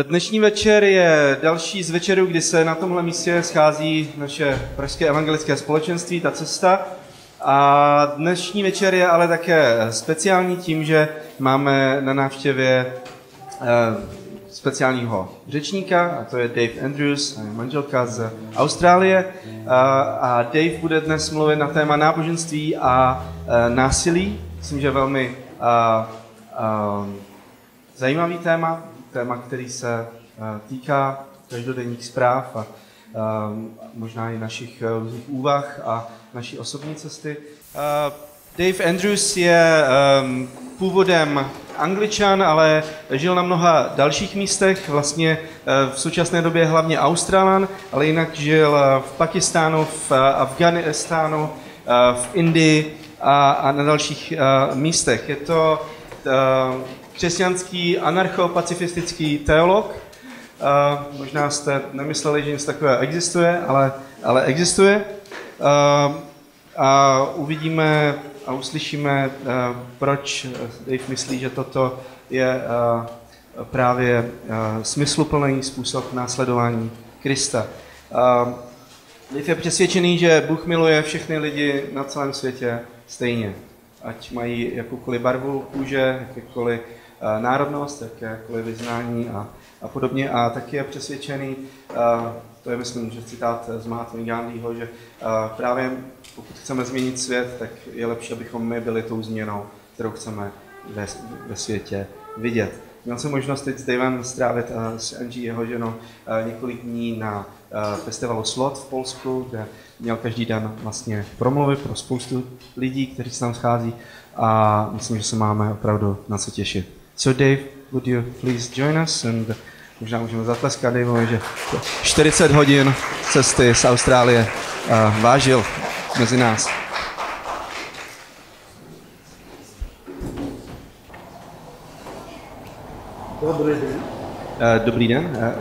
Dnešní večer je další z večerů, kdy se na tomhle místě schází naše pražské evangelické společenství, ta cesta. A dnešní večer je ale také speciální tím, že máme na návštěvě speciálního řečníka, a to je Dave Andrews, manželka z Austrálie. A Dave bude dnes mluvit na téma náboženství a násilí. Myslím, že velmi zajímavý téma, který se týká každodenních zpráv a možná i našich různých úvah a naší osobní cesty. Dave Andrews je původem Angličan, ale žil na mnoha dalších místech, vlastně v současné době hlavně Australan, ale jinak žil v Pakistánu, v Afghánistánu, v Indii a na dalších místech. Je to křesťanský anarcho-pacifistický teolog. Možná jste nemysleli, že něco takového existuje, ale existuje. A uvidíme a uslyšíme, proč Dave myslí, že toto je právě smysluplný způsob následování Krista. Dave je přesvědčený, že Bůh miluje všechny lidi na celém světě stejně. Ať mají jakoukoliv barvu kůže, jakékoliv národnost, jakékoliv vyznání a podobně. A taky je přesvědčený, to je myslím, že citát z Mahatmy Gandhiho, že právě pokud chceme změnit svět, tak je lepší, abychom my byli tou změnou, kterou chceme ve světě vidět. Měl jsem možnost teď s Davem strávit s Angie, jeho ženou, několik dní na festivalu Slot v Polsku, kde měl každý den vlastně promluvy pro spoustu lidí, kteří se tam schází, a myslím, že se máme opravdu na co těšit. So Dave, would you please join us? And možná můžeme zatleskat Daveovi, že 40 hodin cesty z Austrálie vážil mezi nás. Dobrý den. Dobrý den.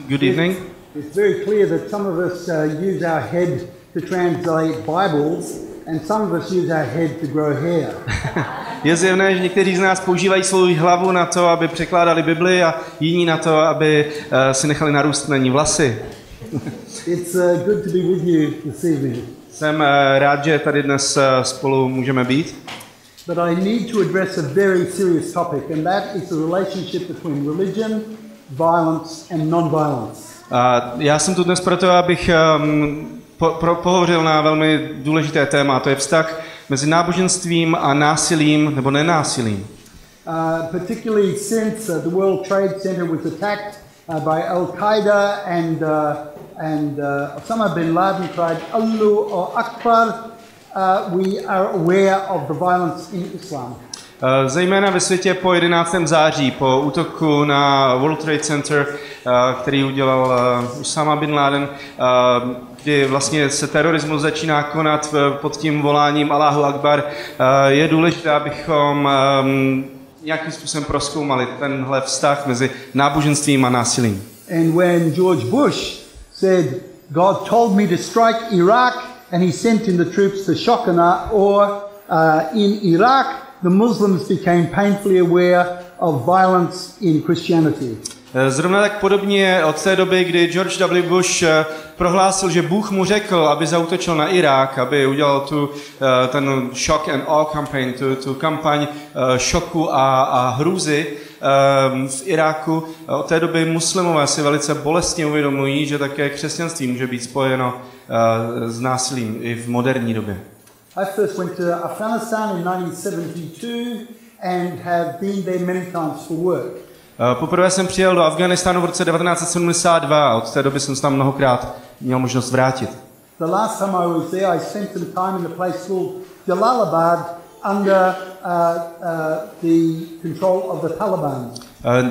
Good evening. It's very clear that some of us use our head to translate Bibles and some of us use our head to grow hair. Je zjevné, že někteří z nás používají svou hlavu na to, aby překládali Bibli, a jiní na to, aby si nechali narůst na ní vlasy. It's good to be with you this evening. Jsem rád, že tady dnes spolu můžeme být. But I need to address a very serious topic, and that is the relationship between religion, violence and non-violence. Já jsem tu dnes proto, abych pohovořil na velmi důležité téma, a to je vztah mezi náboženstvím a násilím nebo nenásilím. Particularly since the World Trade Center was attacked by Al-Qaeda and Osama bin Laden tried Allahu Akbar, we are aware of the violence in Islam. Zejména ve světě po 11. září, po útoku na World Trade Center, který udělal Osama bin Laden, kdy vlastně se terorismus začíná konat pod tím voláním Allahu Akbar, je důležité, abychom nějakým způsobem prozkoumali tenhle vztah mezi náboženstvím a násilím. And when George Bush said, God told me to strike Iraq and he sent in the troops to Shoshana or in Iraq, the Muslims became painfully aware of violence in Christianity. Zrovna tak podobně od té doby, kdy George W. Bush prohlásil, že Bůh mu řekl, aby zaútočil na Irák, aby udělal ten shock and awe campaign, tu kampaň šoku a hrůzy v Iráku. Od té doby muslimové si velice bolestně uvědomují, že také křesťanství může být spojeno s násilím i v moderní době. I first went to Afghanistan in 1972 and have been there many times for work. Poprvé jsem přijel do Afghánistánu v roce 1972 a od té doby jsem se tam mnohokrát měl možnost vrátit. The last time I was there, I spent some time in a place called Jalalabad under the control of the Taliban.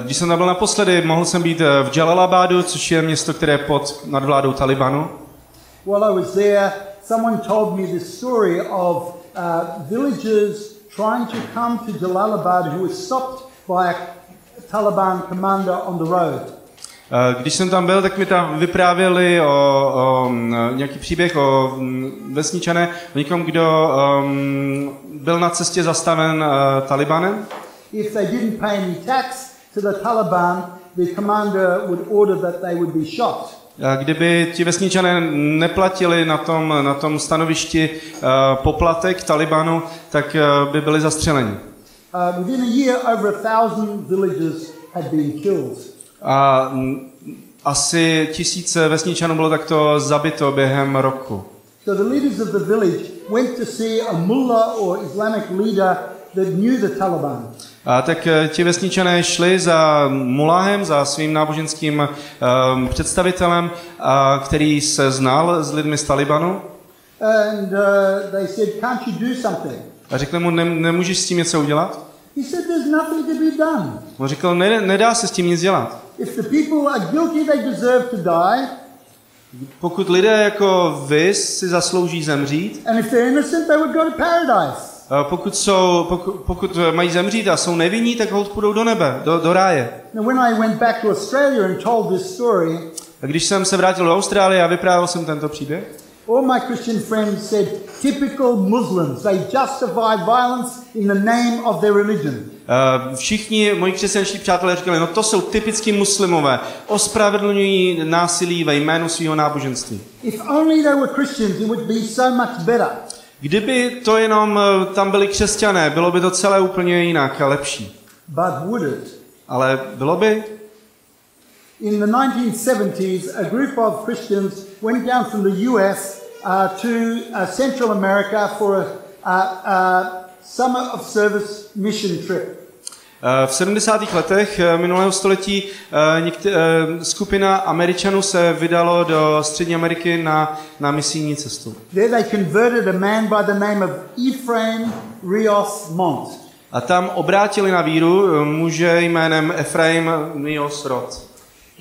Když jsem tam byl naposledy, mohl jsem být v Jalalabadu, což je město, které je pod nadvládou Talibanu. While I was there, someone told me the story of villagers trying to come to Jalalabad who were stopped by a Taliban commander on the road. Když jsem tam byl, tak mi tam vyprávěli o nějaký příběh o vesničané, o někom, kdo byl na cestě zastaven Talibanem. If they didn't pay any tax to the Taliban, the commander would order that they would be shot. Kdyby ti vesničané neplatili na tom stanovišti poplatek Talibanu, tak by byli zastřeleni. Within a year, over 1,000 villagers had been killed. A asi 1000 vesničanů bylo takto zabito během roku. So the leaders of the village went to see a mullah or Islamic leader that knew the Taliban. A tak ti vesničané šli za muláhem, za svým náboženským představitelem, který se znal s lidmi z Talibanu. And they said, can't you do something? A řekli mu, nemůžeš s tím něco udělat? He said, there's nothing to be done. On řekl, nedá se s tím nic dělat. If the people are guilty, they deserve to die. Pokud lidé jako vy si zaslouží zemřít, And if they're innocent, they would go to paradise. pokud mají zemřít a jsou nevinní, tak holt půjdou do nebe, do ráje. Now, when I went back to Australia and told this story, A když jsem se vrátil do Austrálie a vyprávěl jsem tento příběh, all my Christian friends said, typical Muslims, they justify violence in the name of their religion. Všichni moji křesťanští přátelé říkali, no to jsou typicky muslimové, ospravedlňují násilí ve jménu svého náboženství. If only they were Christians, it would be so much better. Kdyby to jenom tam byli křesťané, bylo by to celé úplně jinak a lepší. But would it? Ale bylo by? In the 1970s, a group of Christians went down from the US to Central America for a summer of service mission trip. V 70. letech minulého století skupina Američanů se vydalo do Střední Ameriky na misijní cestu. There they converted a man by the name of Ephraim Rios Montt. A tam obrátili na víru muže jménem Ephraim Rios Montt.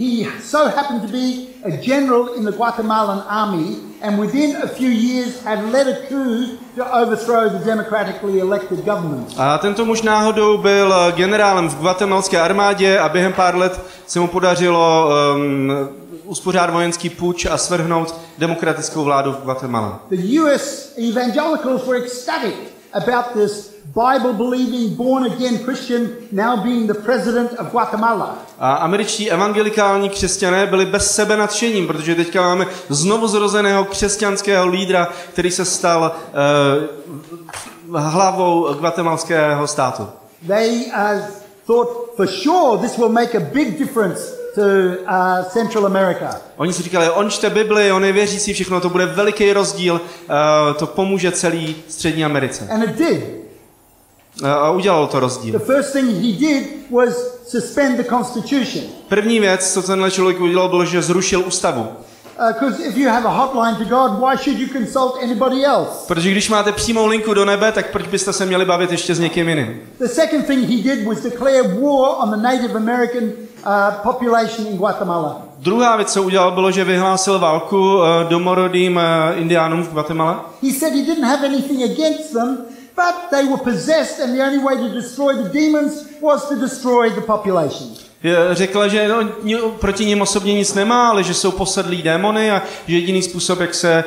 He so happened to be a general in the Guatemalan army, and within a few years had led a coup to overthrow the democratically elected government. A tento muž náhodou byl generálem v guatemalské armádě a během pár let se mu podařilo uspořádat vojenský puč a svrhnout demokratickou vládu v Guatemala. The US evangelicals were ecstatic about this Bible-believing, born-again Christian now being the president of Guatemala. A američtí evangelikální křesťané byli bez sebe nadšením, protože teďka máme znovuzrozeného křesťanského lídra, který se stal hlavou guatemalského státu. They thought for sure this will make a big difference to Central America. Oni si říkali, on čte Bibli, on je věřící, všechno, to bude veliký rozdíl, to pomůže celý Střední Americe. And it did. A udělalo to rozdíl. The first thing he did was suspend the constitution. První věc, co tenhle člověk udělal, bylo, že zrušil ústavu. Because if you have a hotline to God, why should you consult anybody else? Protože když máte přímou linku do nebe, tak proč byste se měli bavit ještě s někým jiným? The second thing he did was declare war on the Native American population in Guatemala. Druhá věc, co udělal, bylo, že vyhlásil válku domorodým indiánům v Guatemala. He said he didn't have anything against them, but they were possessed and the only way to destroy the demons was to destroy the population. Řekla, že proti nim osobně nic nemá, ale že jsou posedlí démony a že jediný způsob, jak se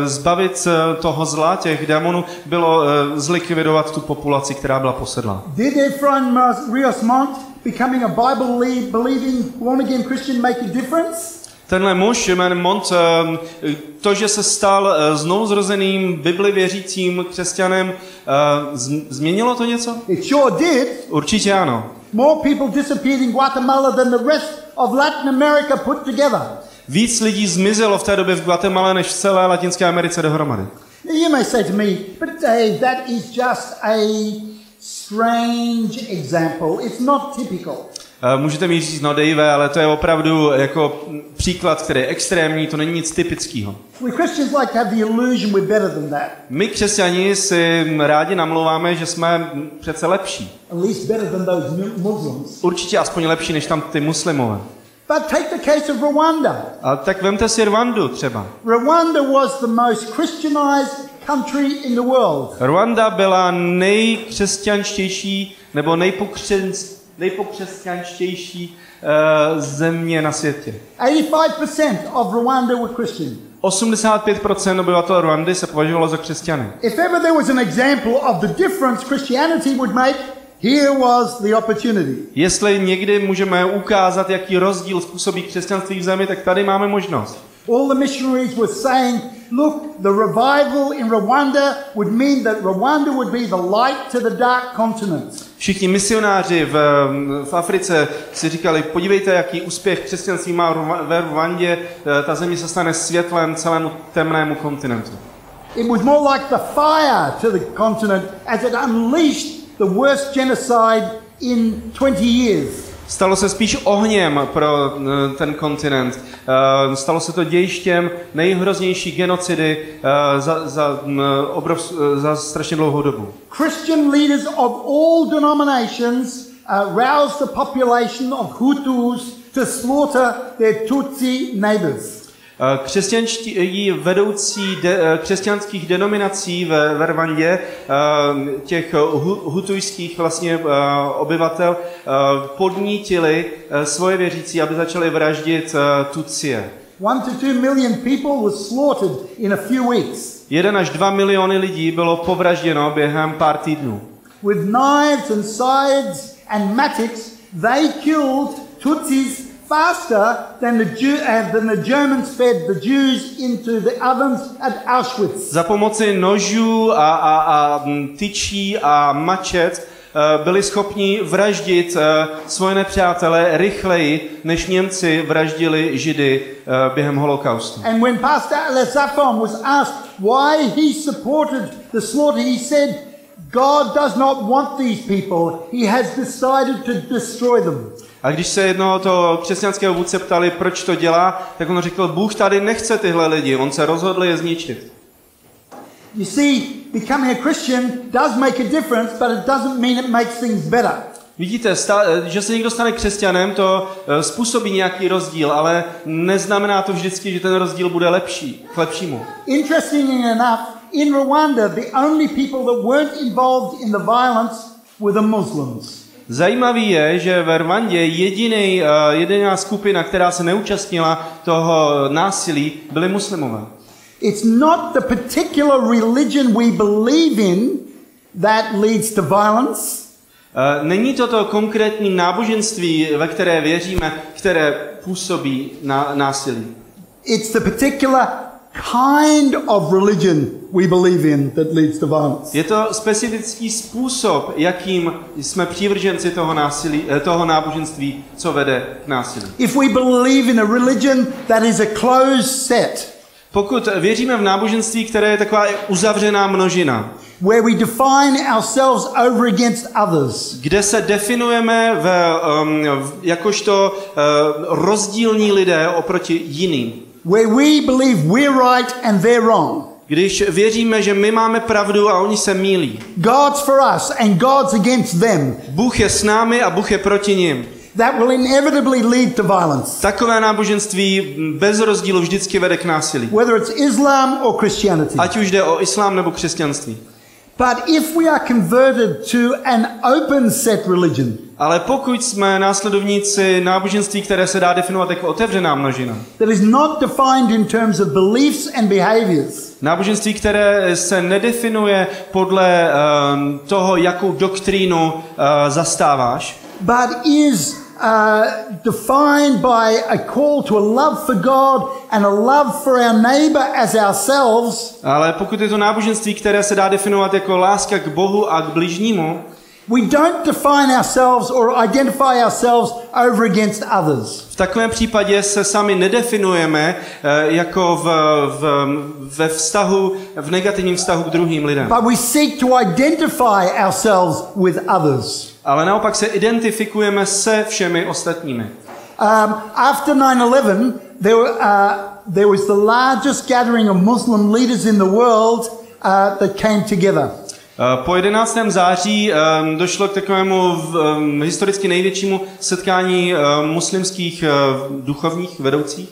zbavit toho zla, těch démonů, bylo zlikvidovat tu populaci, která byla posedlá. Did Ephraim Rios Montt becoming a Bible-believing, born-again Christian make a difference? Tenhle muž jménem Montt, to, že se stal znovuzrozeným Bibli věřícím křesťanem, změnilo to něco? It sure did. Určitě ano. More people disappeared in Guatemala than the rest of Latin America put together. Víc lidí zmizelo v té době v Guatemala než v celé Latinské Americe dohromady. You may say to me, but Dave, that is just a strange example. It's not typical. Můžete mi říct, no Dave, ale to je opravdu jako příklad, který je extrémní, to není nic typického. We Christians like to have the illusion we're better than that. My křesťani si rádi namlouváme, že jsme přece lepší. At least better than those Muslims. Určitě aspoň lepší než tam ty muslimové. But take the case of Rwanda. A tak vemte si Rwandu třeba. Rwanda was the most Christianized country in the world. Rwanda byla nejkřesťanštější nebo nejpokřesťanštější země na světě. 85% of Rwanda were Christian. 85% obyvatel Rwandy se považovalo za křesťany. If ever there was an example of the difference Christianity would make, here was the opportunity. Jestli někdy můžeme ukázat, jaký rozdíl způsobí křesťanství v zemi, tak tady máme možnost. All the missionaries were saying, look, the revival in Rwanda would mean that Rwanda would be the light to the dark continent. Všichni misionáři v Africe si říkali, podívejte, jaký úspěch křesťanství má ve Rwandě, ta země se stane světlem celému temnému kontinentu. It was more like the fire to the continent as it unleashed the worst genocide in 20 years. Stalo se spíš ohněm pro ten kontinent. Stalo se to dějištěm nejhroznější genocidy za strašně dlouhou dobu. Christian leaders of all denominations roused the population of Hutus to slaughter their Tutsi neighbors. Křesťanští vedoucí křesťanských denominací ve Rwandě, těch hutujských vlastně obyvatel, podnítili svoje věřící, aby začali vraždit Tutsie. 1 to 2 million people were slaughtered in a few weeks. 1 až 2 miliony lidí bylo povražděno během pár týdnů. With knives and scythes and mattocks, they killed Tutsis faster than the Germans fed the Jews into the ovens at Auschwitz. Za pomoci nožů a tyčí a mačet byli schopni vraždit svoje nepřátele rychleji, než Němci vraždili Židy během holokaustu. And when Pastor Alessafon was asked why he supported the slaughter, he said, God does not want these people. He has decided to destroy them. A když se jednoho toho křesťanského vůdce ptali, proč to dělá, tak on řekl, Bůh tady nechce tyhle lidi, on se rozhodl je zničit. You see, becoming a Christian does make a difference, but it doesn't mean it makes things better. Vidíte, že se někdo stane křesťanem, to způsobí nějaký rozdíl, ale neznamená to vždycky, že ten rozdíl bude lepší, k lepšímu. Interestingly enough, in Rwanda, the only people that weren't involved in the violence were the Muslims. Zajímavý je, že ve Rwandě jediná skupina, která se neúčastnila toho násilí, byli muslimové. It's not the particular religion we believe in that leads to violence. Není to konkrétní náboženství, ve které věříme, které působí násilí. It's the particular kind of religion we believe in that leads to violence. Je to specifický způsob, jakým jsme přívrženci toho náboženství, co vede k násilí. If we believe in a religion that is a closed set, pokud věříme v náboženství, které je taková uzavřená množina, where we define ourselves over against others, kde se definujeme jakožto rozdílní lidé oproti jiným, where we believe we're right and they're wrong, když věříme, že my máme pravdu a oni se mýlí, God's for us and God's against them, Bůh je s námi a Bůh je proti nim, that will inevitably lead to violence. takové náboženství bez rozdílu vždycky vede k násilí. Whether it's Islam or Christianity. Ať už jde o islám nebo křesťanství. But if we are converted to an open set religion, Ale pokud jsme následovníci náboženství, které se dá definovat jako otevřená množina, that is not defined in terms of beliefs and behaviors, náboženství, které se nedefinuje podle toho, jakou doktrínu zastáváš, but is defined by a call to a love for God and a love for our neighbor as ourselves, ale pokud je to náboženství, které se dá definovat jako láska k Bohu a k bližnímu, we don't define ourselves or identify ourselves over against others. v takovém případě se sami nedefinujeme jako ve vztahu, v negativním vztahu k druhým lidem. But we seek to identify ourselves with others. Ale naopak se identifikujeme se všemi ostatními. After 9/11, there was the largest gathering of Muslim leaders in the world that came together. Po 11. září došlo k takovému historicky největšímu setkání muslimských duchovních vedoucích.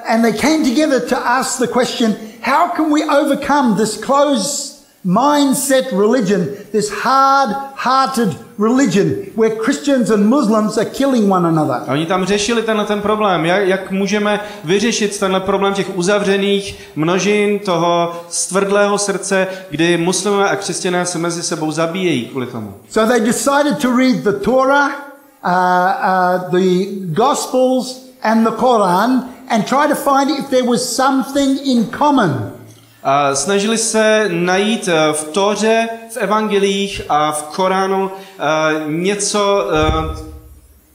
And they came together to ask the question, how can we overcome this closed mindset religion, this hard-hearted religion where Christians and Muslims are killing one another. A oni tam řešili ten problém, jak můžeme vyřešit tenhle problém těch uzavřených množin, toho stvrdlého srdce, kdy muslimové a křesťané se mezi sebou zabíjejí kvůli tomu. So they decided to read the Torah, the Gospels and the Quran and try to find if there was something in common. A snažili se najít v Tóře, v evangelích a v Koránu něco,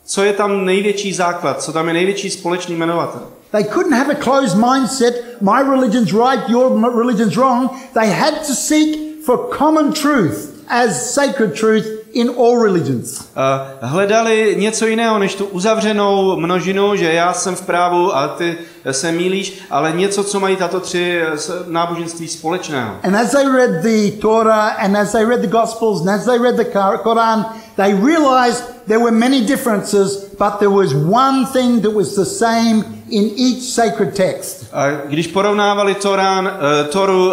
co je tam největší základ, co tam je největší společný jmenovatel. They couldn't have a closed mindset, my religion's right, your religion's wrong. They had to seek for common truth as sacred truth in all religions. Hledali něco jiného než tu uzavřenou množinu, že já jsem v právu a ty se mýlíš, ale něco, co mají tato tři náboženství společného. And as they read the Torah and as they read the Gospels and as they read the Quran, they realized there were many differences, but there was one thing that was the same in each sacred text. Když porovnávali Toru,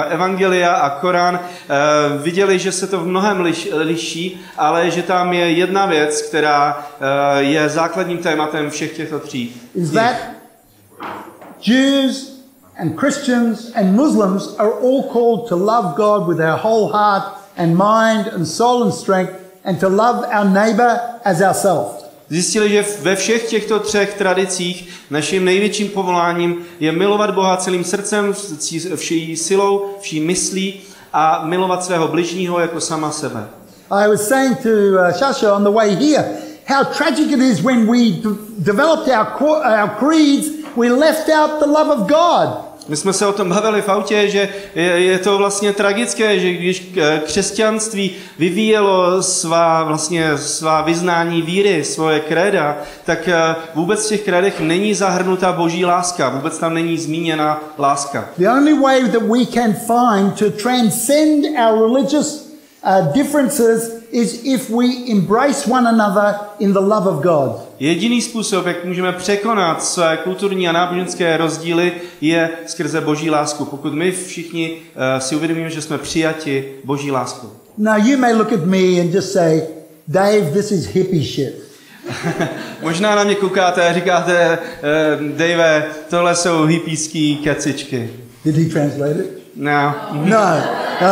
Evangelia a Korán, viděli, že se to v mnohem liší, ale že tam je jedna věc, která je základním tématem všech těchto tří. Is that Jews and Christians and Muslims are all called to love God with our whole heart and mind and soul and strength and to love our neighbor as ourselves. Zjistili, že ve všech těchto třech tradicích naším největším povoláním je milovat Boha celým srdcem, vší silou, vší myslí a milovat svého bližního jako sama sebe. I was saying to Shasha on the way here how tragic it is when we developed our creeds, we left out the love of God. My jsme se o tom bavili v autě, že je to vlastně tragické, že když křesťanství vyvíjelo svá vyznání víry, svoje kréda, tak vůbec v těch krédech není zahrnuta boží láska, vůbec tam není zmíněna láska. The only way that we can find to transcend our religious differences is if we embrace one another in the love of God. Jediný způsob, jak můžeme překonat své kulturní a náboženské rozdíly, je skrze boží lásku. Pokud my všichni si uvědomíme, že jsme přijati boží láskou. Now you may look at me and just say, Dave, this is hippie shit. Možná na mě koukáte a říkáte, Dave, tohle jsou hippíský kecičky. Did he translate it? No. No.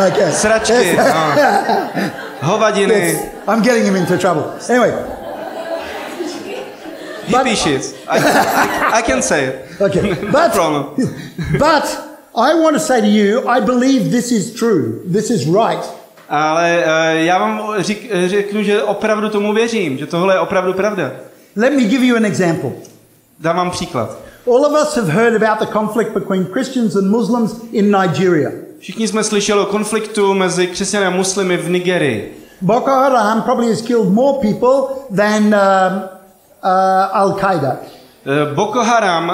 Okay. Sračky. No. Hovadiny. I'm getting him into trouble. Anyway. Hippie shit. I can say it. Okay. No problem. But I want to say to you, I believe this is true. This is right. Ale já vám řeknu, že opravdu tomu věřím, že tohle je opravdu pravda. Let me give you an example. Dám vám příklad. All of us have heard about the conflict between Christians and Muslims in Nigeria. Všichni jsme slyšeli o konfliktu mezi křesťany a muslimy v Nigerii. Boko Haram probably has killed more people than Al-Qaeda. Boko Haram,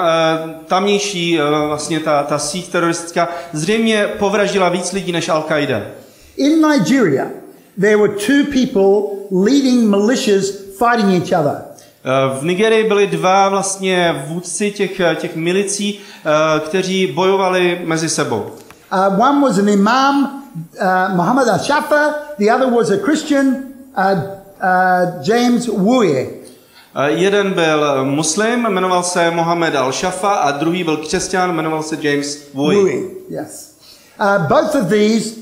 tamnější vlastně ta síť teroristická, zřejmě povraždila víc lidí než Al-Qaida. In Nigeria, there were two people leading militias fighting each other. V Nigerii byli dva vlastně vůdci těch milicí, kteří bojovali mezi sebou. One was an imam, Muhammad al-Shafa. The other was a Christian, James Wuye. Jeden byl muslim, jmenoval se Mohamed al-Shafa, a druhý byl křesťan, jmenoval se James Wuye. Yes. Both of these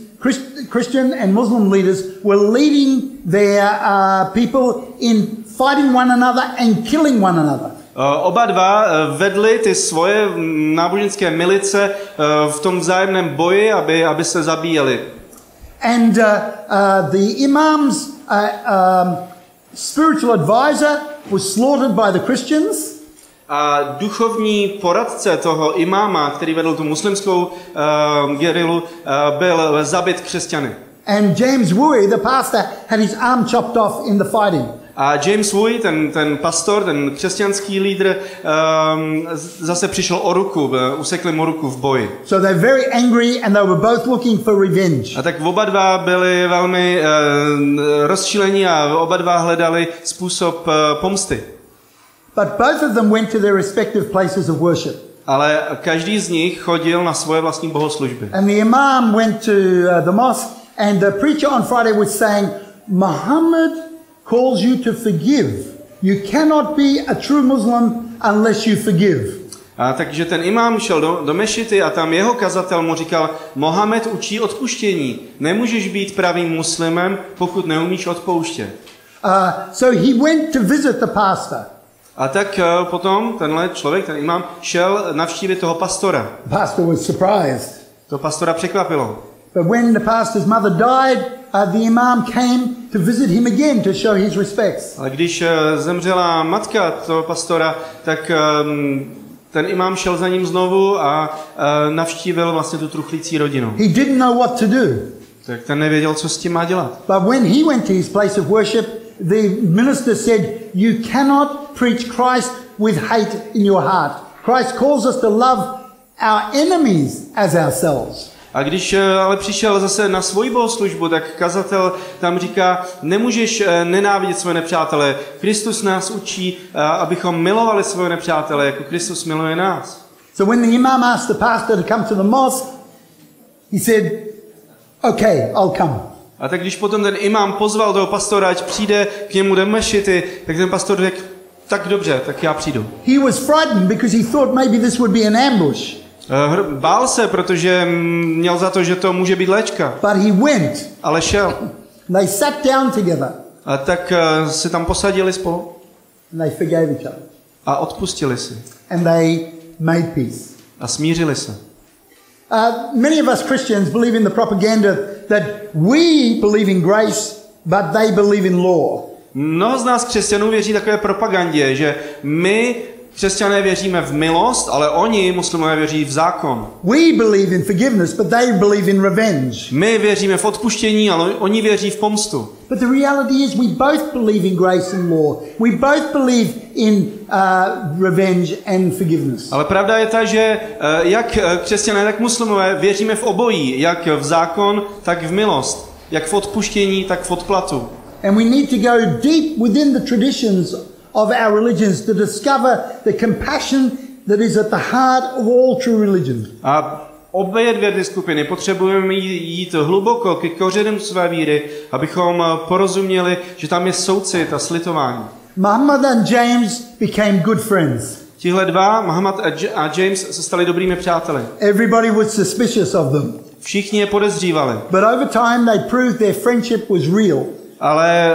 Christian and Muslim leaders were leading their people in fighting one another and killing one another. Oba dva vedli ty svoje náboženské milice v tom vzájemném boji, aby se zabíjeli. And the imam's spiritual advisor was slaughtered by the Christians. A duchovní poradce toho imáma, který vedl tu muslimskou gerilu, byl zabit křesťany. And James Wuye, the pastor, had his arm chopped off in the fighting. A James Wuye, ten pastor, ten křesťanský lídr, zase přišel o ruku, usekli mu ruku v boji. So they're very angry and they were both looking for revenge. A tak oba dva byli velmi rozčilení a oba dva hledali způsob pomsty. But both of them went to their respective places of worship. ale každý z nich chodil na svoje vlastní bohoslužby. And the imam went to the mosque, and the preacher on Friday was saying, Muhammad calls you to forgive. You cannot be a true Muslim unless you forgive. A takže ten imám šel do mešity a tam jeho kazatel mu říkal, Mohamed učí odpuštění. Nemůžeš být pravým muslimem, pokud neumíš odpouštět. So he went to visit the pastor. A tak potom tenhle člověk, ten imám, šel navštívit toho pastora. The pastor was surprised. To pastora překvapilo. But when the pastor's mother died, the imam came to visit him again to show his respects. Ale když zemřela matka toho pastora, tak ten imám šel za ním znovu a navštívil vlastně tu truchlící rodinu. He didn't know what to do. Tak ten nevěděl, co s tím má dělat. But when he went to his place of worship, the minister said, you cannot preach Christ with hate in your heart. Christ calls us to love our enemies as ourselves. A když ale přišel zase na svoji bohoslužbu, tak kazatel tam říká, nemůžeš nenávidět své nepřátele. Kristus nás učí, abychom milovali své nepřátele, jako Kristus miluje nás. So when the imam asked the pastor to come to the mosque, he said, okay, I'll come. A tak když potom ten imám pozval toho pastora, ať přijde k němu do mešity, tak ten pastor řekl, tak dobře, tak já přijdu. He was frightened because he thought maybe this would be an ambush. Bál se, protože měl za to, že to může být léčka. But he went. Ale šel. They sat down together. A tak se tam posadili spolu. And they forgave each other. A odpustili si. And they made peace. A smířili se. Many of us Christians believe in the propaganda that we believe in grace, but they believe in law. Mnoho z nás křesťanů věří takové propagandě, že my křesťané věříme v milost, ale oni, muslimové, věří v zákon. We believe in forgiveness, but they believe in revenge. My věříme v odpuštění, ale oni věří v pomstu. But the reality is we both believe in grace and law. We both believe in revenge and forgiveness. Ale pravda je ta, že jak křesťané, tak muslimové věříme v obojí, jak v zákon, tak v milost, jak v odpuštění, tak v odplatu. And we need to go deep within the traditions of our religions to discover the compassion that is at the heart of all true religion. A obě dvě ty skupiny potřebujeme jít hluboko ke kořenům své víry, abychom porozuměli, že tam je soucit a slitování. Muhammad and James became good friends. Tihle dva, Muhammad a James, se stali dobrými přáteli. Everybody was suspicious of them. Všichni je podezřívali. But over time they proved their friendship was real. Ale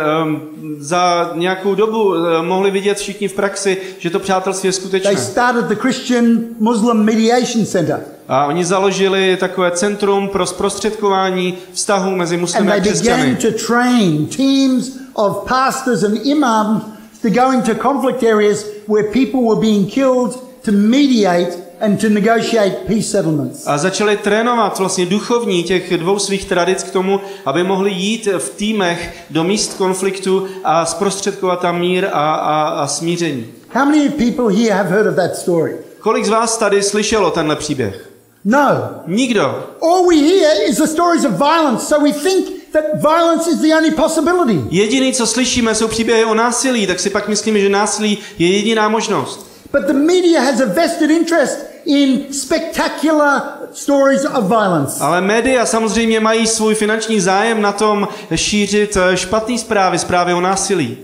za nějakou dobu mohli vidět všichni v praxi, že to přátelství je skutečné. They started the Christian Muslim Mediation Center. A oni založili takové centrum pro zprostředkování vztahů mezi muslimy a křesťany. And they began to train teams of pastors and imams to go into conflict areas where people were being killed to mediate and to negotiate peace settlements. A začali trénovat vlastně duchovní těch dvou svých tradic k tomu, aby mohli jít v týmech do míst konfliktu a zprostředkovat tam mír a smíření. How many people here have heard of that story? Kolik z vás tady slyšelo tenhle příběh? No. Nikdo. All we hear is the stories of violence, so we think that violence is the only possibility. Jediný, co slyšíme, jsou příběhy o násilí, tak si pak myslíme, že násilí je jediná možnost. But the media has a vested interest in spectacular stories of violence. Ale média samozřejmě mají svůj finanční zájem na tom šířit špatné zprávy o násilí.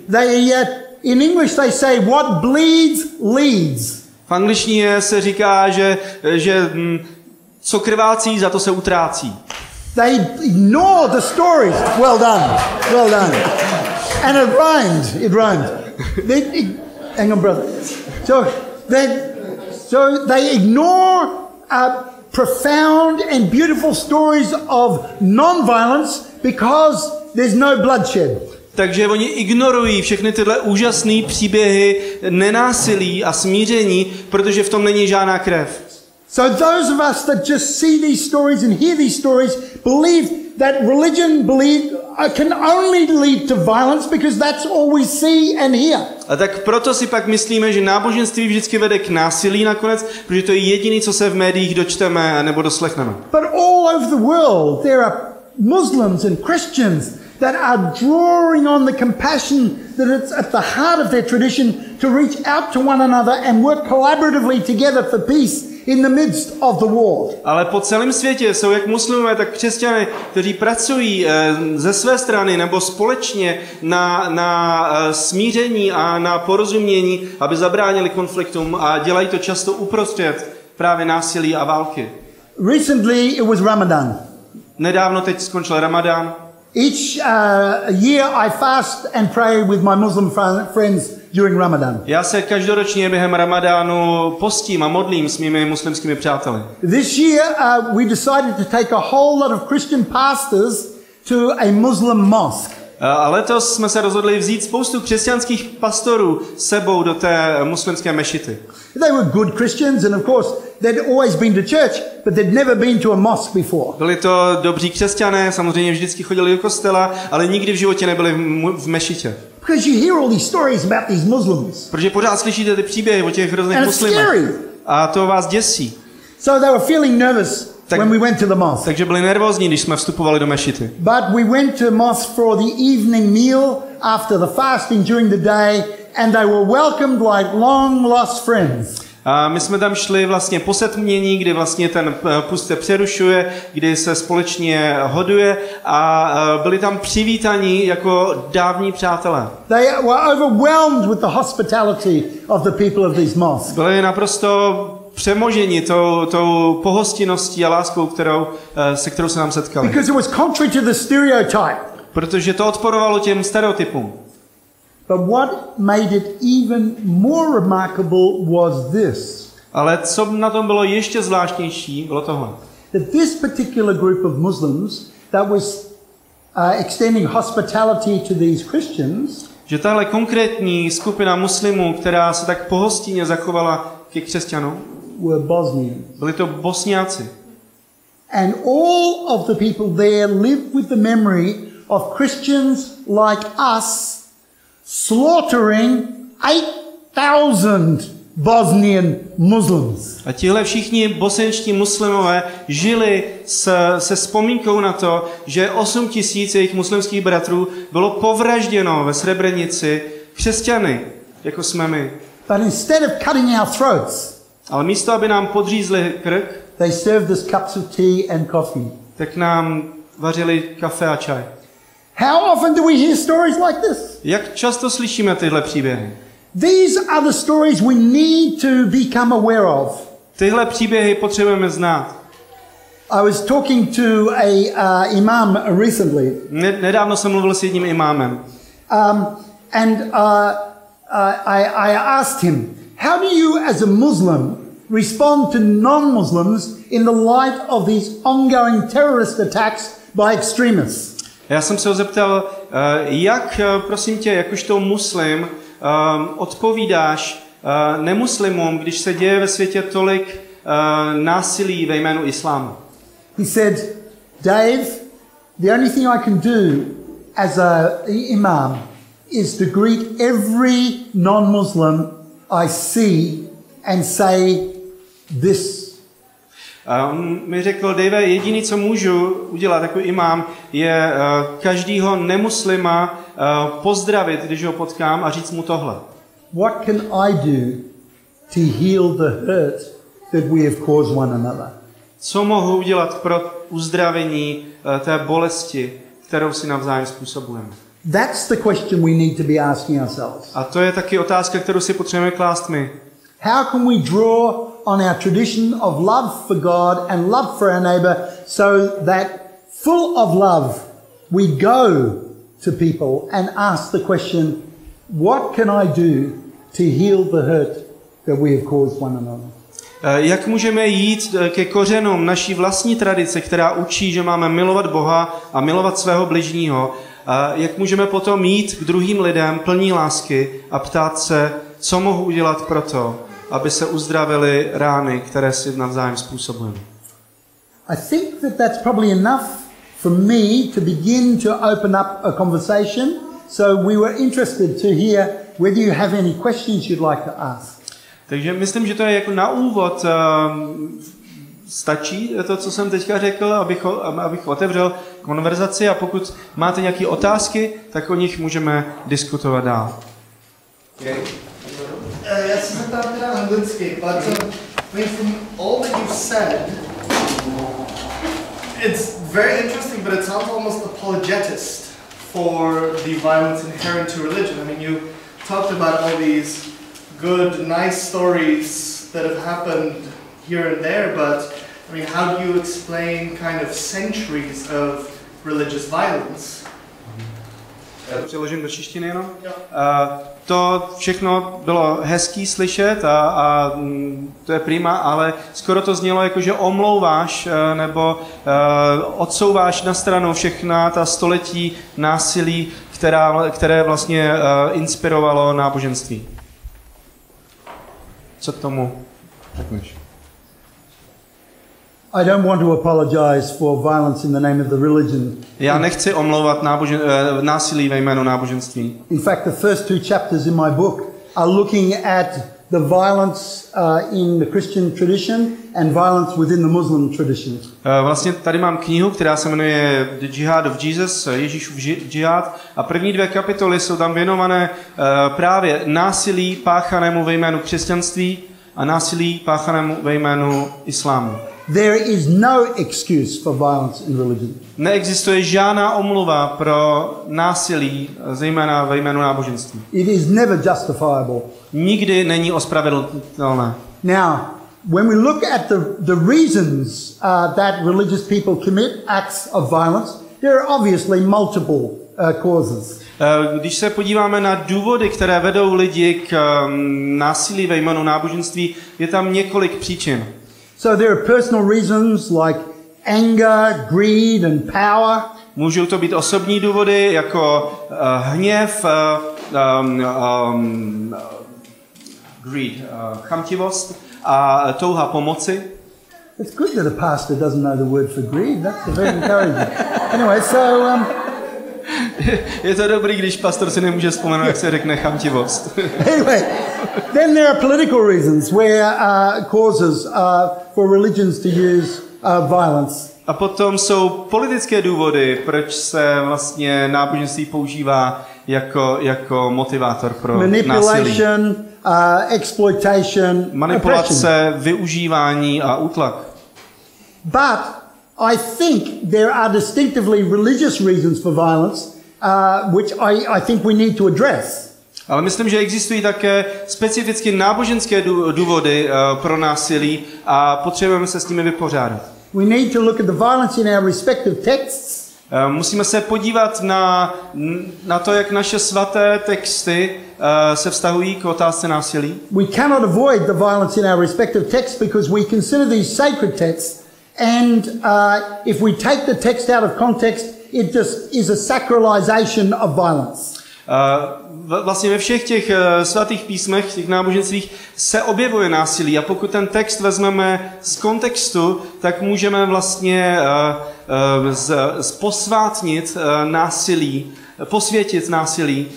In English they say what bleeds leads. V angličtině se říká, že co krvácí, za to se utrácí. They ignore the stories. Well done. Well done. And it rhymed. Hang on, brother. So they ignore profound and beautiful stories of non-violence because there's no bloodshed. Takže oni ignorují všechny tyhle úžasné příběhy nenásilí a smíření, protože v tom není žádná krev. So those of us that just see these stories and hear these stories believe that religion can only lead to violence because that's all we see and hear. A tak proto si pak myslíme, že náboženství vždycky vede k násilí nakonec, protože to je jediné, co se v médiích dočteme nebo doslechneme. But all over the world there are Muslims and Christians that are drawing on the compassion that is at the heart of their tradition to reach out to one another and work collaboratively together for peace in the midst of the war. Ale po celém světě jsou jak muslimové, tak křesťané, kteří pracují ze své strany nebo společně na smíření a na porozumění, aby zabránili konfliktům a dělají to často uprostřed právě násilí a války. Recently it was Ramadan. Nedávno teď skončil Ramadán. Each year I fast and pray with my Muslim friends during Ramadan. Já se každoročně během Ramadánu postím a modlím s mými muslimskými přáteli. This year we decided to take a whole lot of Christian pastors to a Muslim mosque. A letos jsme se rozhodli vzít spoustu křesťanských pastorů s sebou do té muslimské mešity. They were good Christians and of course they'd always been to church, but they'd never been to a mosque before. Byli to dobří křesťané, samozřejmě vždycky chodili do kostela, ale nikdy v životě nebyli v mešitě. Because you hear all these stories about these Muslims. Protože pořád slyšíte ty příběhy o těch různých muslimech. A to vás děsí. So they were feeling nervous when we went to the mosque. Takže byli nervózní, když jsme vstupovali do mešity. But we went to mosque for the evening meal after the fasting during the day and they were welcomed like long lost friends. A my jsme tam šli vlastně po setmění, kdy vlastně ten půst se přerušuje, kdy se společně hoduje a byli tam přivítaní jako dávní přátelé. They were overwhelmed with the hospitality of the people of these mosques. Byli naprosto přemoženi tou pohostinností a láskou, se kterou se nám setkali. Because it was contrary to the stereotype. Protože to odporovalo těm stereotypům. But what made it even more remarkable was this. Ale co na tom bylo ještě zvláštnější, bylo tohle. That this particular group of Muslims that was extending hospitality to these Christians, že tahle konkrétní skupina muslimů, která se tak pohostinně zachovala ke křesťanům, were Bosnians. Byli to Bosňáci. And all of the people there lived with the memory of Christians like us slaughtering 8,000 Bosnian Muslims. A tihle všichni bosenští muslimové žili se vzpomínkou na to, že 8 000 jejich muslimských bratrů bylo povražděno ve Srebrenici křesťany, jako jsme my. But instead of cutting our throats, ale místo, aby nám podřízli krk, they served us cups of tea and coffee. Tak nám vařili kafe a čaj. How often do we hear stories like this? Jak často slyšíme tyhle příběhy? These are the stories we need to become aware of. Tyhle příběhy potřebujeme znát. I was talking to a imam recently. Nedávno jsem mluvil s jedním imámem. And I asked him, how do you as a Muslim respond to non-Muslims in the light of these ongoing terrorist attacks by extremists? Já jsem se ho zeptal, jak, prosím tě, jakožto muslim, odpovídáš nemuslimům, když se děje ve světě tolik násilí ve jménu islámu. He said, Dave, the only thing I can do as a imam is to greet every non-Muslim I see and say this. On mi řekl, Dave, jediný, co můžu udělat jako imám, je každýho nemuslima pozdravit, když ho potkám, a říct mu tohle. What can I do to heal the hurt that we have caused one another? Co mohu udělat pro uzdravení té bolesti, kterou si navzájem způsobujeme? That's the question we need to be asking ourselves. A to je taky otázka, kterou si potřebujeme klást my. How can we draw on our tradition of love for God and love for our neighbor so that full of love we go to people and ask the question, what can I do to heal the hurt that we have caused one another? Jak můžeme jít ke kořenům naší vlastní tradice, která učí, že máme milovat Boha a milovat svého bližního? Jak můžeme potom jít k druhým lidem plní lásky a ptát se, co mohu udělat pro to, aby se uzdravily rány, které si navzájem způsobujeme? I think that that's probably enough for me to begin to open up a conversation. So we were interested to hear whether you have any questions you'd like to ask. Takže myslím, že to je jako na úvod stačí to, co jsem teďka řekl, abych otevřel konverzaci, a pokud máte nějaké otázky, tak o nich můžeme diskutovat dál. Okay. Já se zeptám teda anglicky, ale I mean, from all that you've said, it's very interesting, but it sounds almost apologetist for the violence inherent to religion. I mean, you talked about all these good, nice stories that have happened here and there, but I mean, how do you explain kind of centuries of religious violence? Přeložím do češtiny jenom. Jo. To všechno bylo hezký slyšet a to je prima, ale skoro to znělo jako, že omlouváš nebo odsouváš na stranu všechna ta století násilí, které vlastně inspirovalo náboženství. Co k tomu řekneš? I don't want to apologize for violence in the name of the religion. Já nechci omlouvat násilí ve jménu náboženství. In fact, the first two chapters in my book are looking at the violence in the Christian tradition and violence within the Muslim tradition. Vlastně tady mám knihu, která se jmenuje The Jihad of Jesus, Ježíšův džihad, a první dvě kapitoly jsou tam věnované právě násilí páchanému ve jménu křesťanství a násilí páchanému ve jménu islámu. There is no excuse for violence in religion. Neexistuje žádná omluva pro násilí, zejména ve jménu náboženství. It is never justifiable. Nikdy není ospravedlnitelné. Now, when we look at the reasons that religious people commit acts of violence, there are obviously multiple causes. Když se podíváme na důvody, které vedou lidi k násilí ve jménu náboženství, je tam několik příčin. So there are personal reasons like anger, greed and power. Můžou to být osobní důvody jako hněv, greed, chamtivost a touha pomoci. It's good that a pastor doesn't know the word for greed. That's very encouraging. Anyway, so je to dobrý, když pastor si nemůže vzpomenout, jak se řekne chamtivost. anyway, then there are political reasons where causes for religions to use violence. A potom jsou politické důvody, proč se vlastně náboženství používá jako motivátor pro násilí. Manipulation, exploitation, Manipulace, využívání a útlak. But I think there are distinctively religious reasons for violence, which I think we need to address. Ale myslím, že existují také specificky náboženské důvody pro násilí a potřebujeme se s nimi vypořádat. We need to look at the violence in our respective texts. Musíme se podívat na to, jak naše svaté texty se vztahují k otázce násilí. We cannot avoid the violence in our respective texts because we consider these sacred texts, and if we take the text out of context, it just is a sacralization of violence. Vlastně ve všech těch svatých písmech, těch náboženstvích se objevuje násilí a pokud ten text vezmeme z kontextu, tak můžeme vlastně posvátnit násilí, posvětit násilí,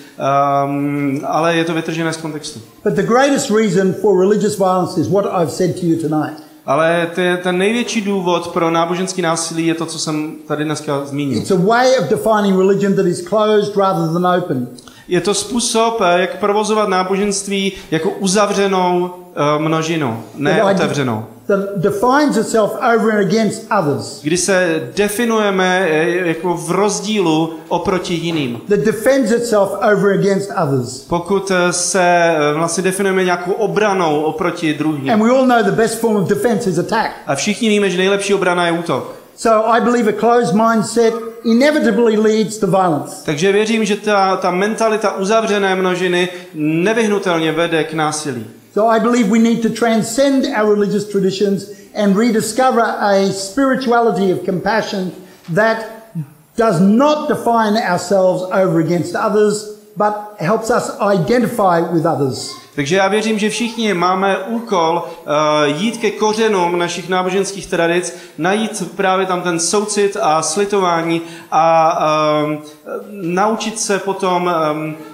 ale je to vytržené z kontextu. But the greatest reason for religious violence is what I've said to you tonight. Ale ten největší důvod pro náboženský násilí je to, co jsem tady dneska zmínil. It's a way of defining religion that is closed rather than open. Je to způsob, jak provozovat náboženství jako uzavřenou množinu, ne otevřenou. That defines itself over and against others. Kdy se definujeme jako v rozdílu oproti jiným. That defends itself over and against others. Pokud se vlastně definujeme nějakou obranou oproti druhým. And we all know the best form of defense is attack. A všichni víme, že nejlepší obrana je útok. So I believe a closed mindset inevitably leads to violence. Takže věřím, že ta mentalita uzavřené množiny nevyhnutelně vede k násilí. So I believe we need to transcend our religious traditions and rediscover a spirituality of compassion that does not define ourselves over against others, but helps us identify with others. Takže já věřím, že všichni máme úkol jít ke kořenům našich náboženských tradic, najít právě tam ten soucit a slitování a naučit se potom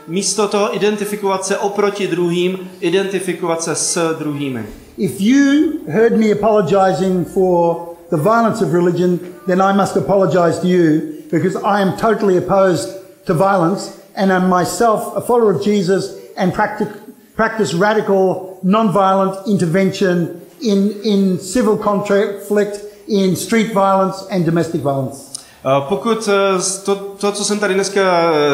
místo toho identifikovat se oproti druhým, identifikovat se s druhými. If you heard me apologizing for the violence of religion, then I must apologize to you because I am totally opposed to violence and am myself a follower of Jesus and practice radical, non-violent intervention in civil conflict, in street violence and domestic violence. Pokud to, co jsem tady dneska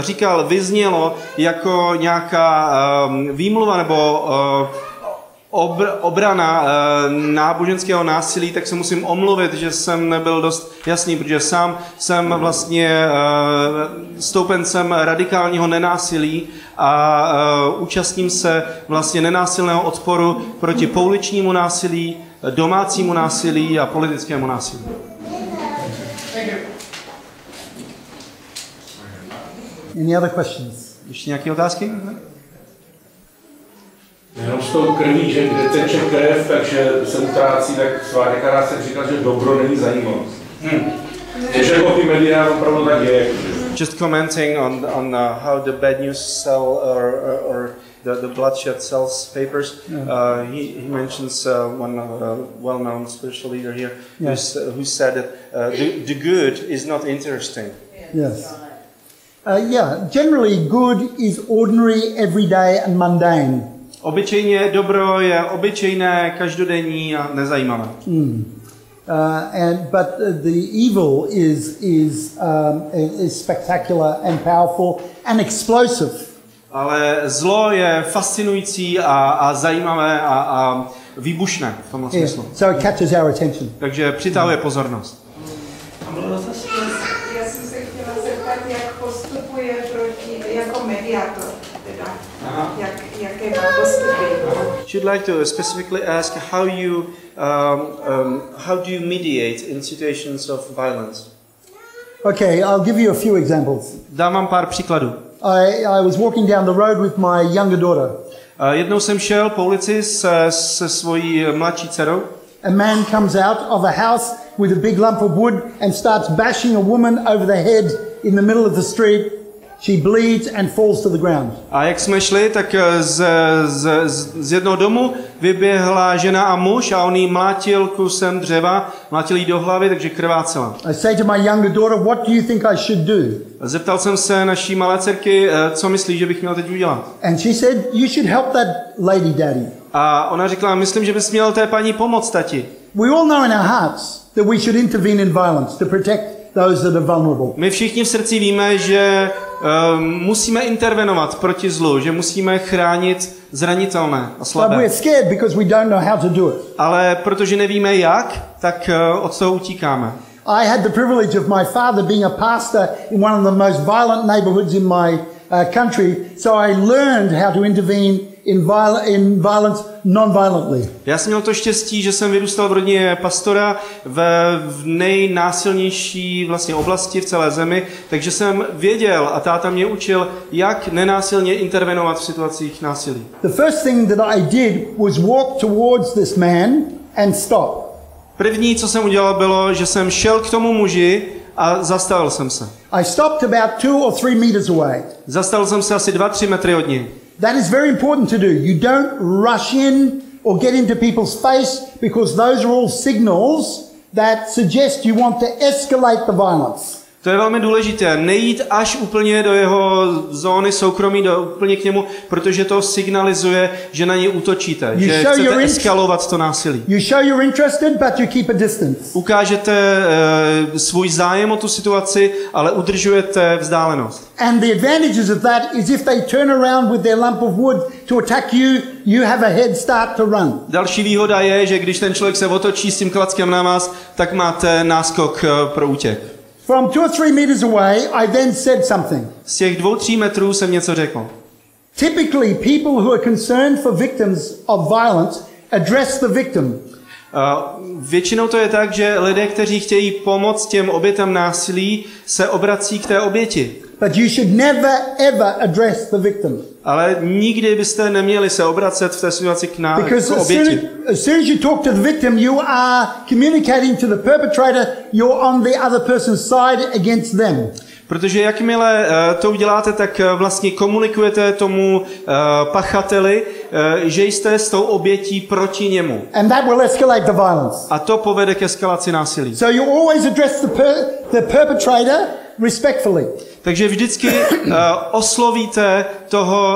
říkal, vyznělo jako nějaká výmluva nebo obrana náboženského násilí, tak se musím omluvit, že jsem nebyl dost jasný, protože sám jsem vlastně stoupencem radikálního nenásilí a účastním se vlastně nenásilného odporu proti pouličnímu násilí, domácímu násilí a politickému násilí. Any other questions? Ještě nějaké otázky? Jenom s tou krví, že kde teče krev, takže se utrácí, tak svátek jsem říkal, že dobro není zajímavost. Takže o ty média opravdu tak je. Just commenting on how the bad news sell or the bloodshed sells papers. He mentions one well-known spiritual leader here who said that the good is not interesting. Yes. Generally good is ordinary, everyday and mundane. Obyčejně dobro je obyčejné, každodenní a nezajímavé. But the evil is spectacular and powerful and explosive. Ale zlo je fascinující a zajímavé a výbušné v tomhle smyslu. So it catches our attention. Takže přitahuje pozornost. Já jsem se chtěla zeptat, jak postupuje jako mediátor, teda, jaké má postupy. Should like to specifically ask how do you mediate in situations of violence? Okay, I'll give you a few examples. Dám vám pár příkladů. I was walking down the road with my younger daughter. Jednou jsem šel po ulici se svojí mladší dcerou. A man comes out of a house with a big lump of wood and starts bashing a woman over the head in the middle of the street. She bleeds and falls to the ground. A jak jsme šli, tak z jednoho domu vyběhla žena a muž a on jí mlátil kusem dřeva, mlátil jí do hlavy, takže krvácela. I say to my younger daughter, what do you think I should do? Zeptal jsem se naší malé dcerky, co myslí, že bych měl teď udělat. And she said, you should help that lady, daddy. A ona říkala, myslím, že bys měl té paní pomoct, tati. We all know in our hearts that we should intervene in violence to protect those that are vulnerable. My všichni v srdci víme, že musíme intervenovat proti zlu, že musíme chránit zranitelné a slabé. But we're scared because we don't know how to do it. Ale protože nevíme jak, tak od toho utíkáme. I had the privilege of my father being a pastor in one of the most violent neighborhoods in my country, so I learned how to intervene in violence non-violently. Já jsem měl to štěstí, že jsem vyrůstal v rodině pastora v nejnásilnější vlastně oblasti v celé zemi, takže jsem věděl a táta mě učil, jak nenásilně intervenovat v situacích násilí. The first thing that I did was walk towards this man and stop. První, co jsem udělal, bylo, že jsem šel k tomu muži a zastavil jsem se. I stopped about 2 or 3 meters away. Zastavil jsem se asi 2-3 metry od něj. That is very important to do. You don't rush in or get into people's face because those are all signals that suggest you want to escalate the violence. To je velmi důležité, nejít až úplně do jeho zóny soukromí, úplně k němu, protože to signalizuje, že na něj útočíte, že chcete eskalovat to násilí. You show you're interested, but you keep a distance. Ukážete svůj zájem o tu situaci, ale udržujete vzdálenost. And the advantages of that is if they turn around with their lump of wood to attack you, you have a head start to run. Další výhoda je, že když ten člověk se otočí s tím klackem na vás, tak máte náskok pro útěk. From 2 or 3 meters away, I then said something. Z těch 2-3 metrů jsem něco řekl. Typically, people who are concerned for victims of violence address the victim. Většinou to je tak, že lidé, kteří chtějí pomoct těm obětem násilí, se obrací k té oběti. But you should never ever address the victim. Ale nikdy byste neměli se obracet v té situaci k oběti. Because as soon as you talk to the victim, you are communicating to the perpetrator, you're on the other person's side against them. Protože jakmile to uděláte, tak vlastně komunikujete tomu pachateli, že jste s tou obětí proti němu. And that will escalate the violence. A to povede k eskalaci násilí. So you always address the perpetrator respectfully. Takže vždycky oslovíte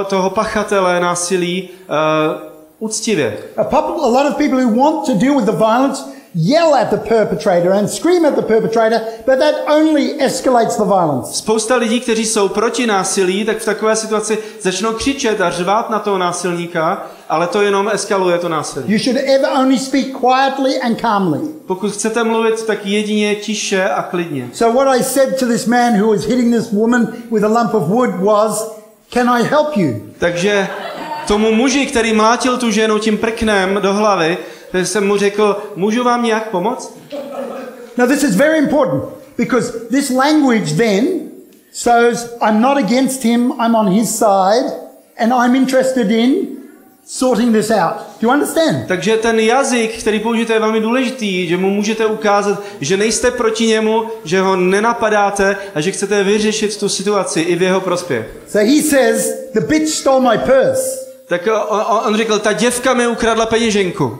toho pachatele násilí Uctivě. A lot of people who want to deal with the violence yell at the perpetrator and scream at the perpetrator, but that only escalates the violence. Spousta lidí, kteří jsou proti násilí, tak v takové situaci začnou křičet a řvát na toho násilníka, ale to jenom eskaluje to násilí. You should ever only speak quietly and calmly. Pokud chcete mluvit, tak jedině tiše a klidně. So what I said to this man who was hitting this woman with a lump of wood was, "Can I help you?" Takže tomu muži, který mlátil tu ženu tím prknem do hlavy, tak jsem mu řekl, můžu vám nějak pomoct? Now this is very important because this language then shows I'm not against him, I'm on his side and I'm interested in sorting this out. Do you understand? Takže ten jazyk, který použijete, je velmi důležitý, že mu můžete ukázat, že nejste proti němu, že ho nenapadáte a že chcete vyřešit tu situaci i v jeho prospěch. So he says, the bitch stole my purse. Tak on řekl, ta děvka mi ukradla peněženku.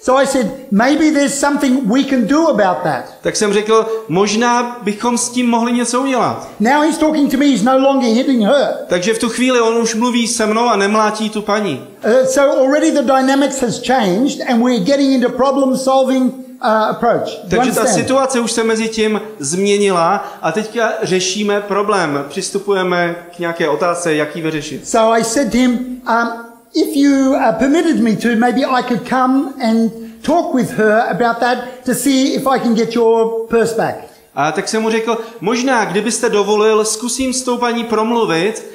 So I said, maybe there's something we can do about that. Tak jsem řekl, možná bychom s tím mohli něco udělat. Now he's talking to me, he's no longer hitting her. Takže v tu chvíli on už mluví se mnou a nemlátí tu paní. So already the dynamics has changed and we're getting into problem solving approach. Takže ta situace už se mezi tím změnila a teďka řešíme problém. Přistupujeme k nějaké otázce, jak ji vyřešit. So I said to him, if you permitted me to, maybe I could come and talk with her about that to see if I can get your purse back. A tak jsem mu řekl, možná, kdybyste dovolil, zkusím s tou paní promluvit,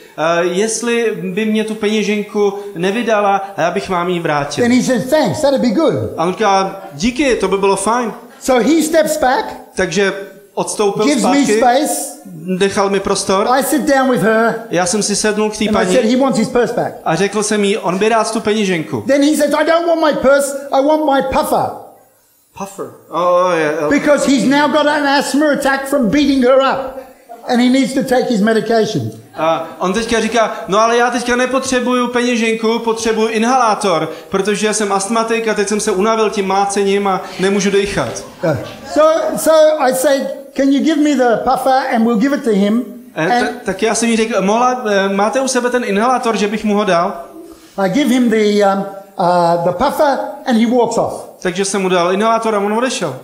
jestli by mě tu peněženku nevydala a já bych vám ji vrátil. Then he said, thanks, that'd be good. A on říká, díky, to by bylo fajn. So he steps back, Takže odstoupil gives me zpátky, space. nechal mi prostor. I sit down with her Já jsem si sednul k té and I said paní he wants his purse back. a řekl jsem jí, on by rád tu peněženku. Then he says, I don't want my purse, I want my puffer. Puffer. Oh, yeah. Because he's now got an asthma attack from beating her up. And he needs to take his medication. A on teďka říká, no ale já teďka nepotřebuju peněženku, potřebuju inhalátor, protože já jsem astmatik a teď jsem se unavil tím mlácením a nemůžu dýchat. So I say, can you give me the puffer and we'll give it to him. Tak já jsem jí řekl, máte u sebe ten inhalátor, že bych mu ho dal? I give him the puffer and he walks off. Takže jsem mu dal inhalátor a on odešel.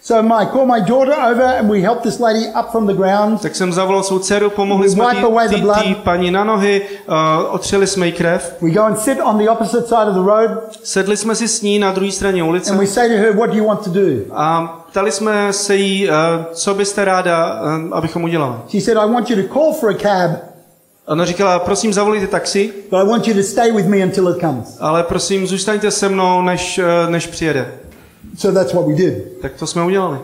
So I call my daughter over and we help this lady up from the ground. Tak jsem zavolal svou dceru, pomohli jsme tý paní na nohy, otřeli jsme jí krev. We go and sit on the opposite side of the road. Sedli jsme si s ní na druhé straně ulice. And we say to her, what do you want to do? A ptali jsme se jí, co byste ráda, abychom udělali. She said, I want you to call for a cab. Ona říkala, prosím, zavolejte taxi. But I want you to stay with me until it comes. Ale prosím, zůstaňte se mnou, než přijede. So that's what we did. Tak to jsme udělali.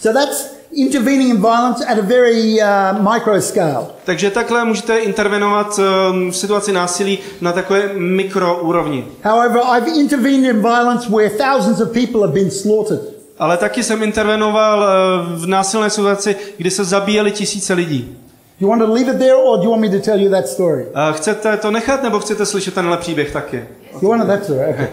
So that's intervening in violence at a very micro scale. Takže takhle můžete intervenovat v situaci násilí na takové mikroúrovni. However, I've intervened in violence where thousands of people have been slaughtered. Ale taky jsem intervenoval v násilné situaci, kdy se zabíjeli tisíce lidí. You want to leave it there, or do you want me to tell you that story? Chcete to nechat, nebo chcete slyšet tenhle příběh taky? You want that story? Okay.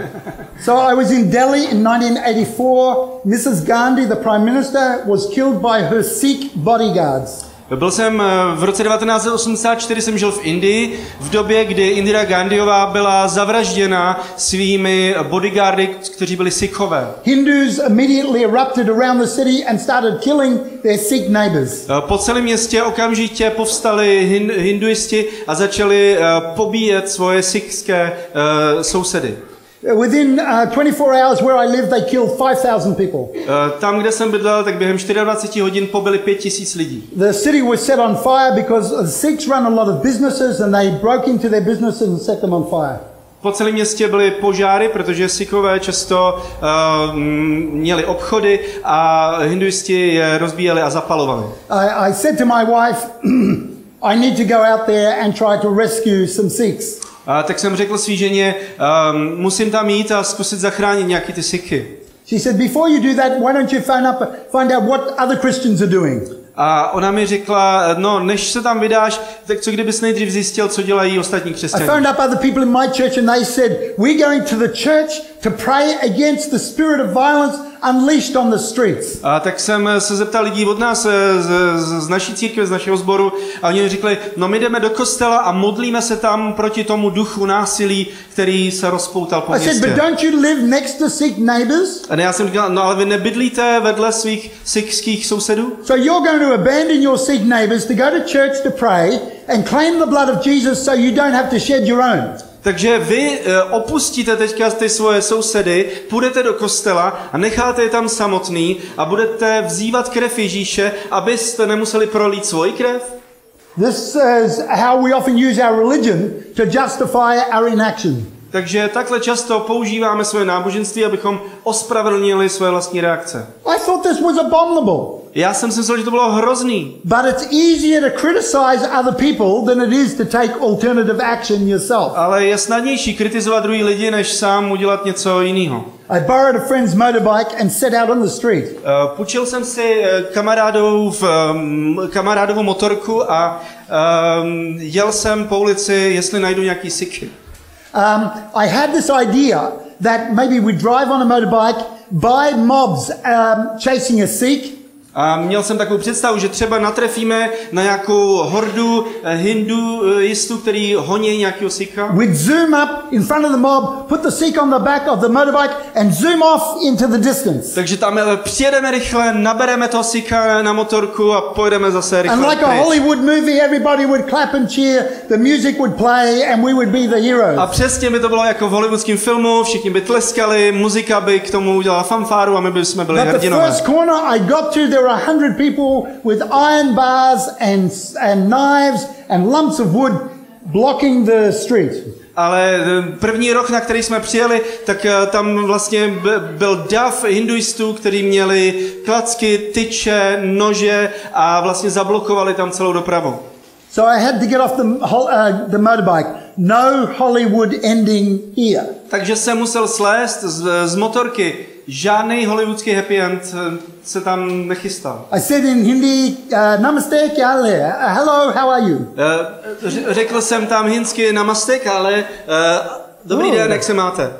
So I was in Delhi in 1984. Mrs. Gandhi, the Prime Minister, was killed by her Sikh bodyguards. Byl jsem v roce 1984, jsem žil v Indii, v době, kdy Indira Gandhiová byla zavražděna svými bodyguardy, kteří byli Sikhové. Hindus immediately erupted around the city and started killing their Sikh neighbors. Po celém městě okamžitě povstali hinduisti a začali pobíjet svoje sikhské sousedy. Within 24 hours where I lived, they killed 5,000 people. Tam, kde jsem bydlel, tak během 24 hodin pobili 5,000 lidí. The city was set on fire because the Sikhs run a lot of businesses and they broke into their businesses and set them on fire. Po celém městě byly požáry, protože Sikhové často měli obchody a hinduisti je rozbíjeli a zapalovali. I said to my wife, I need to go out there and try to rescue some Sikhs. Tak jsem řekl svý ženě, musím tam jít a zkusit zachránit nějaký ty Sikhy. She said, before you do that, why don't you find out what other Christians are doing? A ona mi řekla, no než se tam vydáš, tak co kdybys nejdřív zjistil, co dělají ostatní I křesťané. phoned up other people in my church and they said, we're going to the church to pray against the spirit of violence unleashed on the streets. A tak jsem se zeptal lidí od nás z naší církve, z našeho sboru a oni řekli, no my jdeme do kostela a modlíme se tam proti tomu duchu násilí, který se rozpoutal po I said, but městě. don't you live next to Sikh neighbors? A já jsem říkal, no ale vy nebydlíte vedle svých sikhských sousedů? So you're going to abandon your Sikh neighbors to go to church to pray and claim the blood of Jesus so you don't have to shed your own. Takže vy opustíte teďka ty svoje sousedy, půjdete do kostela a necháte je tam samotný a budete vzývat krev Ježíše, abyste nemuseli prolít svoji krev? This is how we often use our religion to justify our inaction. Takže takhle často používáme svoje náboženství, abychom ospravedlnili svoje vlastní reakce. I thought this was abominable. Já jsem si myslel, že to bylo hrozný. But it's easier to criticize other people than it is to take alternative action yourself. Ale je snadnější kritizovat druhý lidi, než sám udělat něco jiného. I borrowed a friend's motorbike and set out on the street. Půjčil jsem si kamarádovu motorku a jel jsem po ulici, jestli najdu nějaký Sikhy. I had this idea that maybe we'd drive on a motorbike by mobs chasing a Sikh. A měl jsem takovou představu, že třeba natrefíme na nějakou hordu hinduistů, který honí nějakého Sikha. We'd zoom up in front of the mob, put the Sikh on the back of the motorbike and zoom off into the distance. Takže tam přijedeme rychle, nabereme toho Sikha na motorku a pojedeme zase rychle And like a pryč. Hollywood movie, everybody would clap and cheer, the music would play and we would be the A heroes. přesně by to bylo jako v hollywoodském filmu, všichni by tleskali, muzika by k tomu udělala fanfáru a my bychom byli But the hrdinové. first corner I got to, there were 100 people with iron bars and knives and lumps of wood blocking the street. Ale první rok, na který jsme přijeli, tak tam vlastně byl dav hinduistů, kteří měli klacky, tyče, nože a vlastně zablokovali tam celou dopravu. So I had to get off the motorbike. No Hollywood ending here. Takže jsem musel slést z motorky. Žádný hollywoodský happy end se tam nechystal. I said in Hindi, Namaste, kya haal hai? Hello, how are you? Řekl jsem tam hindsky namaste, ale dobrý den, jak se máte?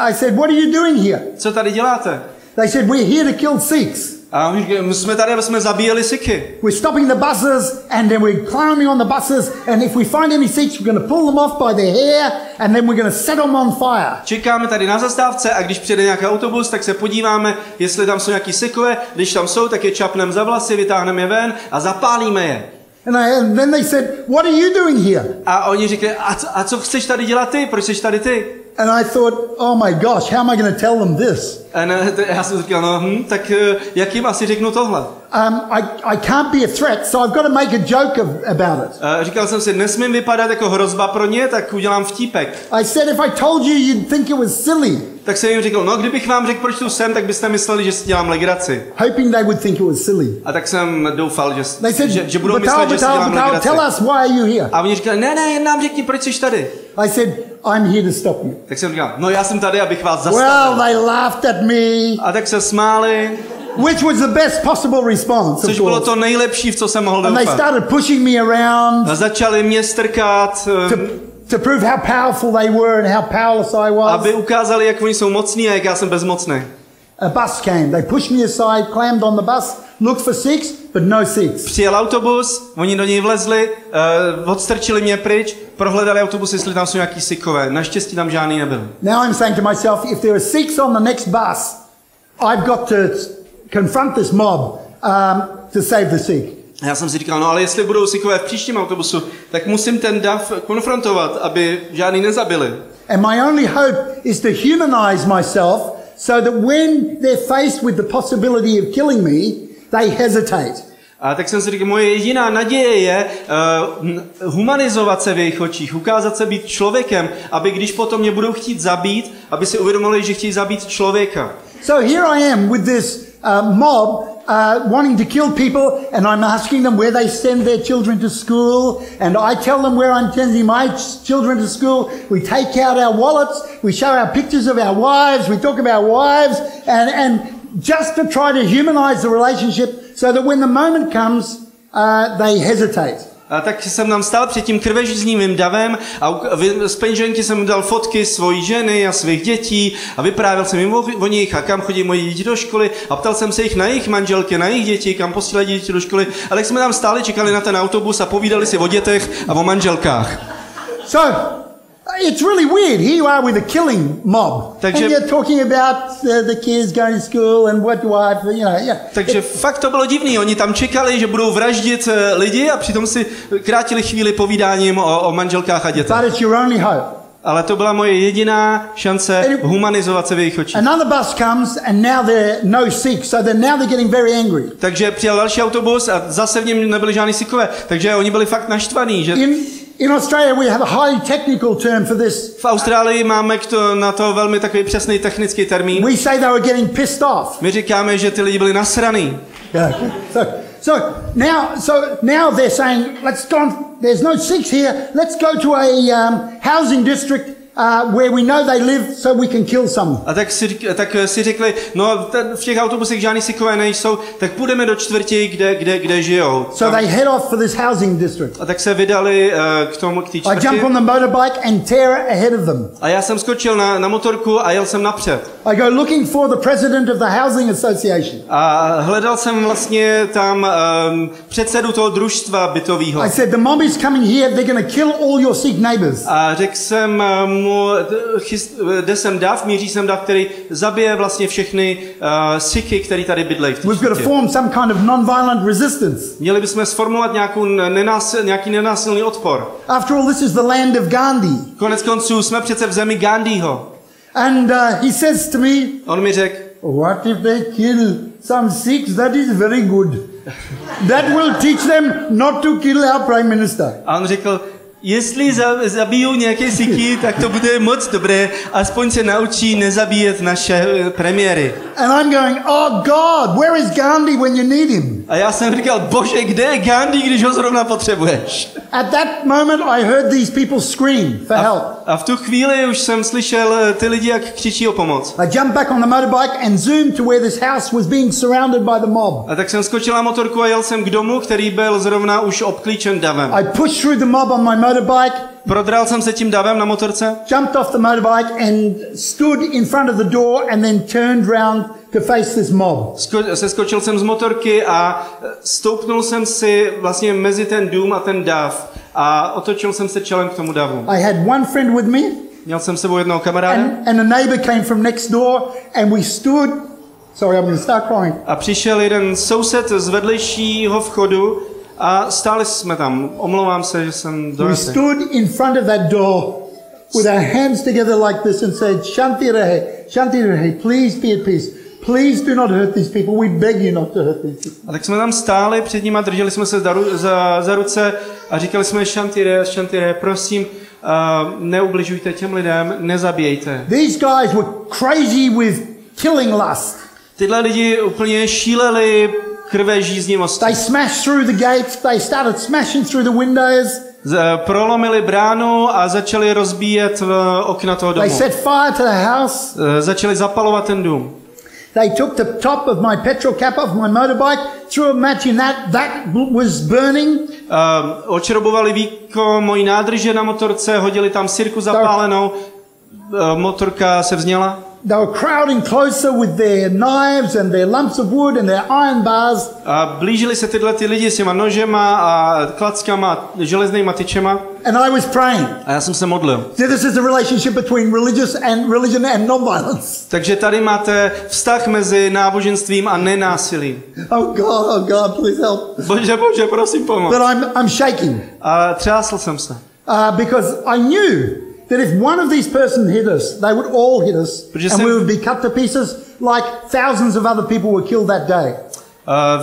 I said, what are you doing here? Co tady děláte? They said, we're here to kill Sikhs. A my jsme tady, aby jsme zabíjeli Sikhy. We're stopping the buses and then we're climbing on the buses and if we find any Sikhs, we're going to pull them off by their hair and then we're going to set them on fire. Čekáme tady na zastávce a když přijede nějaký autobus, tak se podíváme, jestli tam jsou nějaký Sikhové. Když tam jsou, tak je čapneme za vlasy, vytáhneme je ven a zapálíme je. And then they said, what are you doing here? A oni říkali, a co chceš tady dělat ty? Proč jsi tady ty? And I thought, oh my gosh, how am I going to tell them this? A já jsem říkal, tak jak jim asi řeknu tohle? I can't be a threat, so I've got to make a joke about it. Říkal jsem si, nesmím vypadat jako hrozba pro ně, tak udělám vtípek. I said, if I told you, you'd think it was silly. Tak jsem jim řekl, no kdybych vám řekl, proč tu jsem, tak byste mysleli, že si dělám legraci. Hoping they would think it was silly. A tak jsem doufal, že budou Batal, myslet, že si dělám legraci. tell us, why are you here? A oni říkali, ne, jen nám řekni, proč jsi tady. I said, I'm here to stop you. Tak jsem říkal, no já jsem tady, abych vás Well, zastavil. they laughed at me, A tak se smáli, which was the best possible response, což of bylo course. to nejlepší, v co jsem mohl And they doufat. started pushing me around A začali mě strkat, to prove how powerful they were and how powerless I was. aby ukázali, jak oni jsou mocní a jak já jsem bezmocný. A bus came. They pushed me aside, climbed on the bus, looked for Sikhs, but no Sikhs. Přijel autobus, oni do něj vlezli, odstrčili mě pryč, prohledali autobus, jestli tam jsou nějaký Sikhové. Naštěstí tam žádný nebyl. Now I'm saying to myself, if there are Sikhs on the next bus, I've got to confront this mob to save the Sikh. Já jsem si říkal, no ale jestli budou Sikhové v příštím autobusu, tak musím ten dav konfrontovat, aby žádný nezabili. And my only hope is to humanize myself so that when they're faced with the possibility of killing me, they hesitate. A tak jsem si říkal, moje jediná naděje je humanizovat se v jejich očích, ukázat se být člověkem, aby když potom mě budou chtít zabít, aby si uvědomili, že chtějí zabít člověka. So here I am with this mob wanting to kill people, and I'm asking them where they send their children to school, and I tell them where I'm sending my children to school. We take out our wallets, we show our pictures of our wives, we talk about wives, and just to try to humanize the relationship so that when the moment comes, they hesitate. A tak jsem tam stál před tím krvežíznivým davem a z peněženky jsem mu dal fotky svojí ženy a svých dětí a vyprávěl jsem jim o nich a kam chodí moji děti do školy a ptal jsem se jich na jejich manželky, na jejich děti, kam posílají děti do školy. A tak jsme tam stáli, čekali na ten autobus a povídali si o dětech a o manželkách. So, it's really weird. Here you are with a killing mob. Takže- And you're talking about the kids going to school and what wife, yeah. Takže fakt to bylo divný. Oni tam čekali, že budou vraždit lidi a přitom si krátili chvíli povídáním o manželkách a dětech. But it's your only hope. Ale to byla moje jediná šance humanizovat se v jejich očích. Another bus comes and now they're no Sikhs, so now they're getting very angry. Takže přijel další autobus a zase v něm nebyli žádní Sikhové. Takže oni byli fakt naštvaní, že In Australia we have a highly technical term for this. v Austrálii máme na to velmi takový přesný technický termín. We say they were getting pissed off. My říkáme, že ty lidi byli nasraný. Yeah. So now they're saying, let's go on, there's no Sikhs here, let's go to a housing district where we know they live so we can kill some. A tak si řekli, no v těch autobusech žádný Sikhové nejsou, tak půjdeme do čtvrti, kde žijou. So they head off for this housing district. A tak se vydali k té I čtvrti. jump on the motorbike and tear ahead of them. A já jsem skočil na motorku a jel jsem napřed. I go looking for the president of the housing association. A hledal jsem vlastně tam předsedu toho družstva bytového. I said, the mob is coming here, they're going to kill all your Sikh neighbors. A řekl jsem mu, jde sem dav, míří sem dav, který zabije vlastně všechny Sikhy, který tady bydlejí v té We've got to čtvrti. form some kind of non-violent resistance. Měli bychom sformulovat nějaký nenásilný odpor. After all, this is the land of Gandhi. Konec konců jsme přece v zemi Gandhiho. And he says to me, On mi řekl, what if they kill some Sikhs? That is very good. That will teach them not to kill our prime minister. a on řekl, jestli zabijou nějaké Sikhy, tak to bude moc dobré, aspoň se naučí nezabíjet naše premiéry. And I'm going, oh God, where is Gandhi when you need him? A já jsem říkal, bože, kde je Gandhi, když ho zrovna potřebuješ? At that moment I heard these people scream for help. A v tu chvíli už jsem slyšel ty lidi, jak křičí o pomoc. I jumped back on the motorbike and zoomed to where this house was being surrounded by the mob. A tak jsem skočil na motorku a jel jsem k domu, který byl zrovna už obklíčen davem. I pushed through the mob on my motorbike, Prodral jsem se tím davem na motorce, jumped off the motorbike and stood in front of the door and then turned round to face this mob. seskočil jsem z motorky a stoupnul jsem si vlastně mezi ten dům a ten dav a otočil jsem se čelem k tomu davu. I had one friend with me Měl jsem s sebou jednoho kamaráda and a neighbor came from next door and we stood. Sorry, I'm going to start crying. a přišel jeden soused z vedlejšího vchodu a stáli jsme tam. Omlouvám se, že jsem We dorazil. stood in front of that door with our hands together like this and said, Shanti Rahe, please be at peace. Please do not hurt these people. We beg you not to hurt these people. A tak jsme tam stáli před ním a drželi jsme se za ruce a říkali jsme Shanti Rahe, prosím, neubližujte těm lidem, nezabijejte. These guys were crazy with killing lust. Tyhle lidi úplně šíleli krvežíznivostí. They smashed through the gates. They started smashing through the windows. Prolomili bránu a začali rozbíjet okna toho They domu. set fire to the house. Začali zapalovat ten dům. They took the top of my petrol cap off my motorbike, threw a match in that. That was burning. Očrobovali víko mojí nádrže na motorce, hodili tam sirku zapálenou, motorka se vzněla. They were crowding closer with their knives and their lumps of wood and their iron bars. A blížili se tyhle ty lidi s těma nožema a klackama, železnýma tyčema. And I was praying. A já jsem se modlil. So this is the relationship between religion and non-violence. Takže tady máte vztah mezi náboženstvím a nenásilím. Oh God, please help. Bože, prosím pomoc. But I'm shaking. A třásl jsem se. Because I knew that if one of these persons hit us, they would all hit us, and we would be cut to pieces like thousands of other people were killed that day.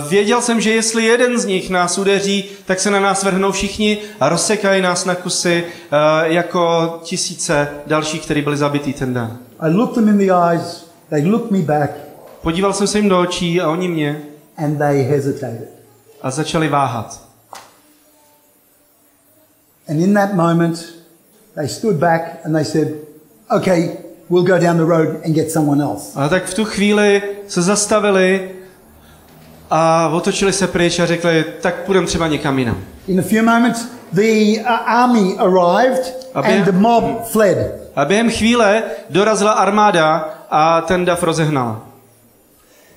Věděl jsem, že jestli jeden z nich nás udeří, tak se na nás vrhnou všichni a rozsekají nás na kusy jako tisíce dalších, kteří byli zabití ten den. I looked them in the eyes, they looked me back, Podíval jsem se jim do očí a oni mě and they hesitated. a začali váhat. And in that moment, they stood back and they said, okay, we'll go down the road and get someone else. A tak v tu chvíli se zastavili a otočili se pryč a řekli, tak půjdeme třeba někam jinam. In a few moments, the army arrived and the mob fled. A během chvíle dorazila armáda a ten dav rozehnala.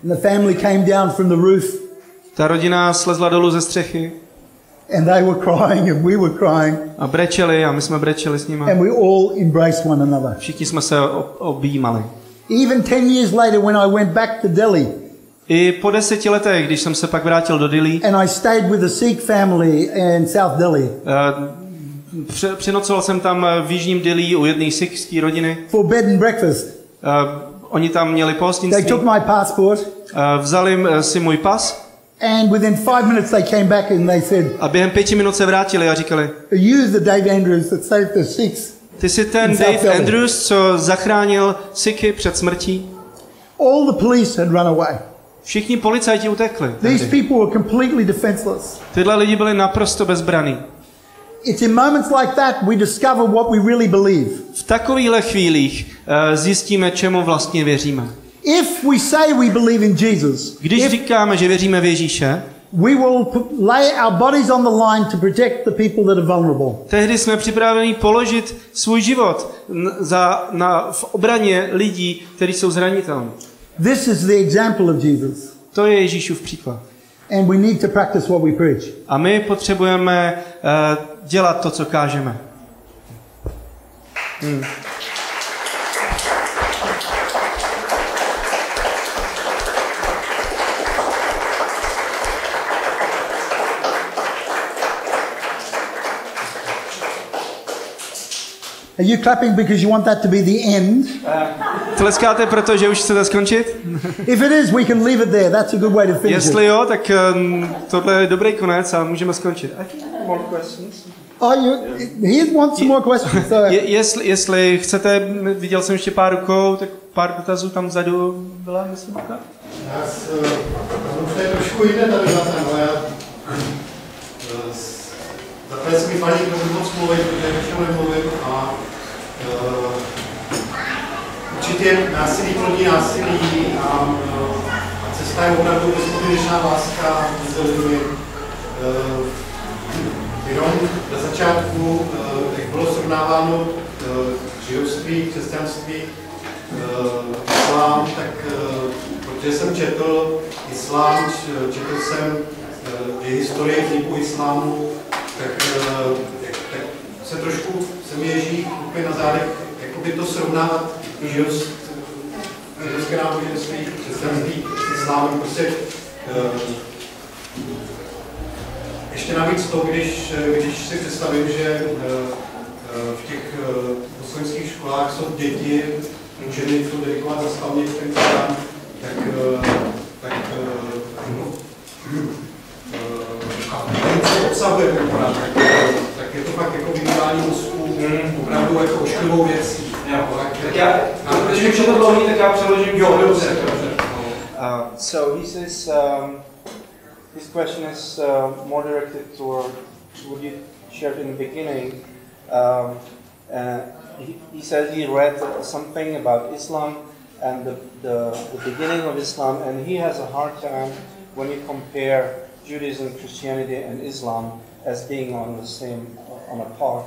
And the family came down from the roof. Ta rodina slezla dolů ze střechy. And they were crying and we were crying. A brečeli a my jsme brečeli s nimi. And we all embraced one another. Všichni jsme se objímali. Even 10 years later when I went back to Delhi. I po 10 letech, když jsem se pak vrátil do Dillí. And I stayed with a Sikh family in South Delhi. Přenocoval jsem tam v jižním Dillí u jedné sikhské rodiny. For bed and breakfast. Oni tam měli pohostinství. They took my passport. Vzali si můj pas. And within 5 minutes they came back and they said, a během 5 minut se vrátili a říkali, are you the Dave Andrews that saved the Sikhs? Ty jsi ten Dave Andrews, co zachránil Sikhy před smrtí? All the police had run away. Všichni policajti utekli. These people were completely defenseless. Tyhle lidi byli naprosto bezbraní. It's in moments like that we discover what we really believe. V takovýchhle chvílích zjistíme, čemu vlastně věříme. If we say we believe in Jesus, když říkáme, že věříme v Ježíše, we will lay our bodies on the line to protect the people that are vulnerable. Tehdy jsme připraveni položit svůj život v obraně lidí, kteří jsou zranitelní. This is the example of Jesus. To je Ježíšův příklad. And we need to practice what we preach. A my potřebujeme dělat to, co kážeme. Are you clapping because you want that to be the end? Tleskáte, protože už chcete skončit? If it is, we can leave it there. That's a good way to finish Jestli jo, tak tohle je dobrý konec a můžeme skončit. I think more questions. He wants some more questions. So. Jestli chcete, viděl jsem ještě pár rukou, tak pár dotazů tam vzadu byla, myslím. Už to je trošku jiné tady na ten, ale takhle se mi fajně k tomu moc mluvit, protože většinou nemluvím a určitě násilí plodí násilí a cesta je opravdu bezpodmínečná láska mezi lidmi. Jenom na začátku, jak bylo srovnáváno židovství, křesťanství, islám, tak protože jsem četl islám, četl jsem historii vzniku islámu, tak se trošku se mi ježí úplně na zádech, jakoby to srovnávat židovské náboženství, křesťanství s islámem, prostě ještě navíc to, když si představím, že v těch muslimských školách jsou děti, ženy jsou dedikovat za stavně v ten Korán, co obsahuje ten Korán, tak je to fakt jako vybírání mozku, opravdu jako ošklivou věcí. Tak já, protože už je to dlouhý, tak já přeložím. Jo, dobře. So he says, this question is more directed toward what you shared in the beginning. He said he read something about Islam and the beginning of Islam, and he has a hard time when you compare Judaism, Christianity, and Islam as being on a par,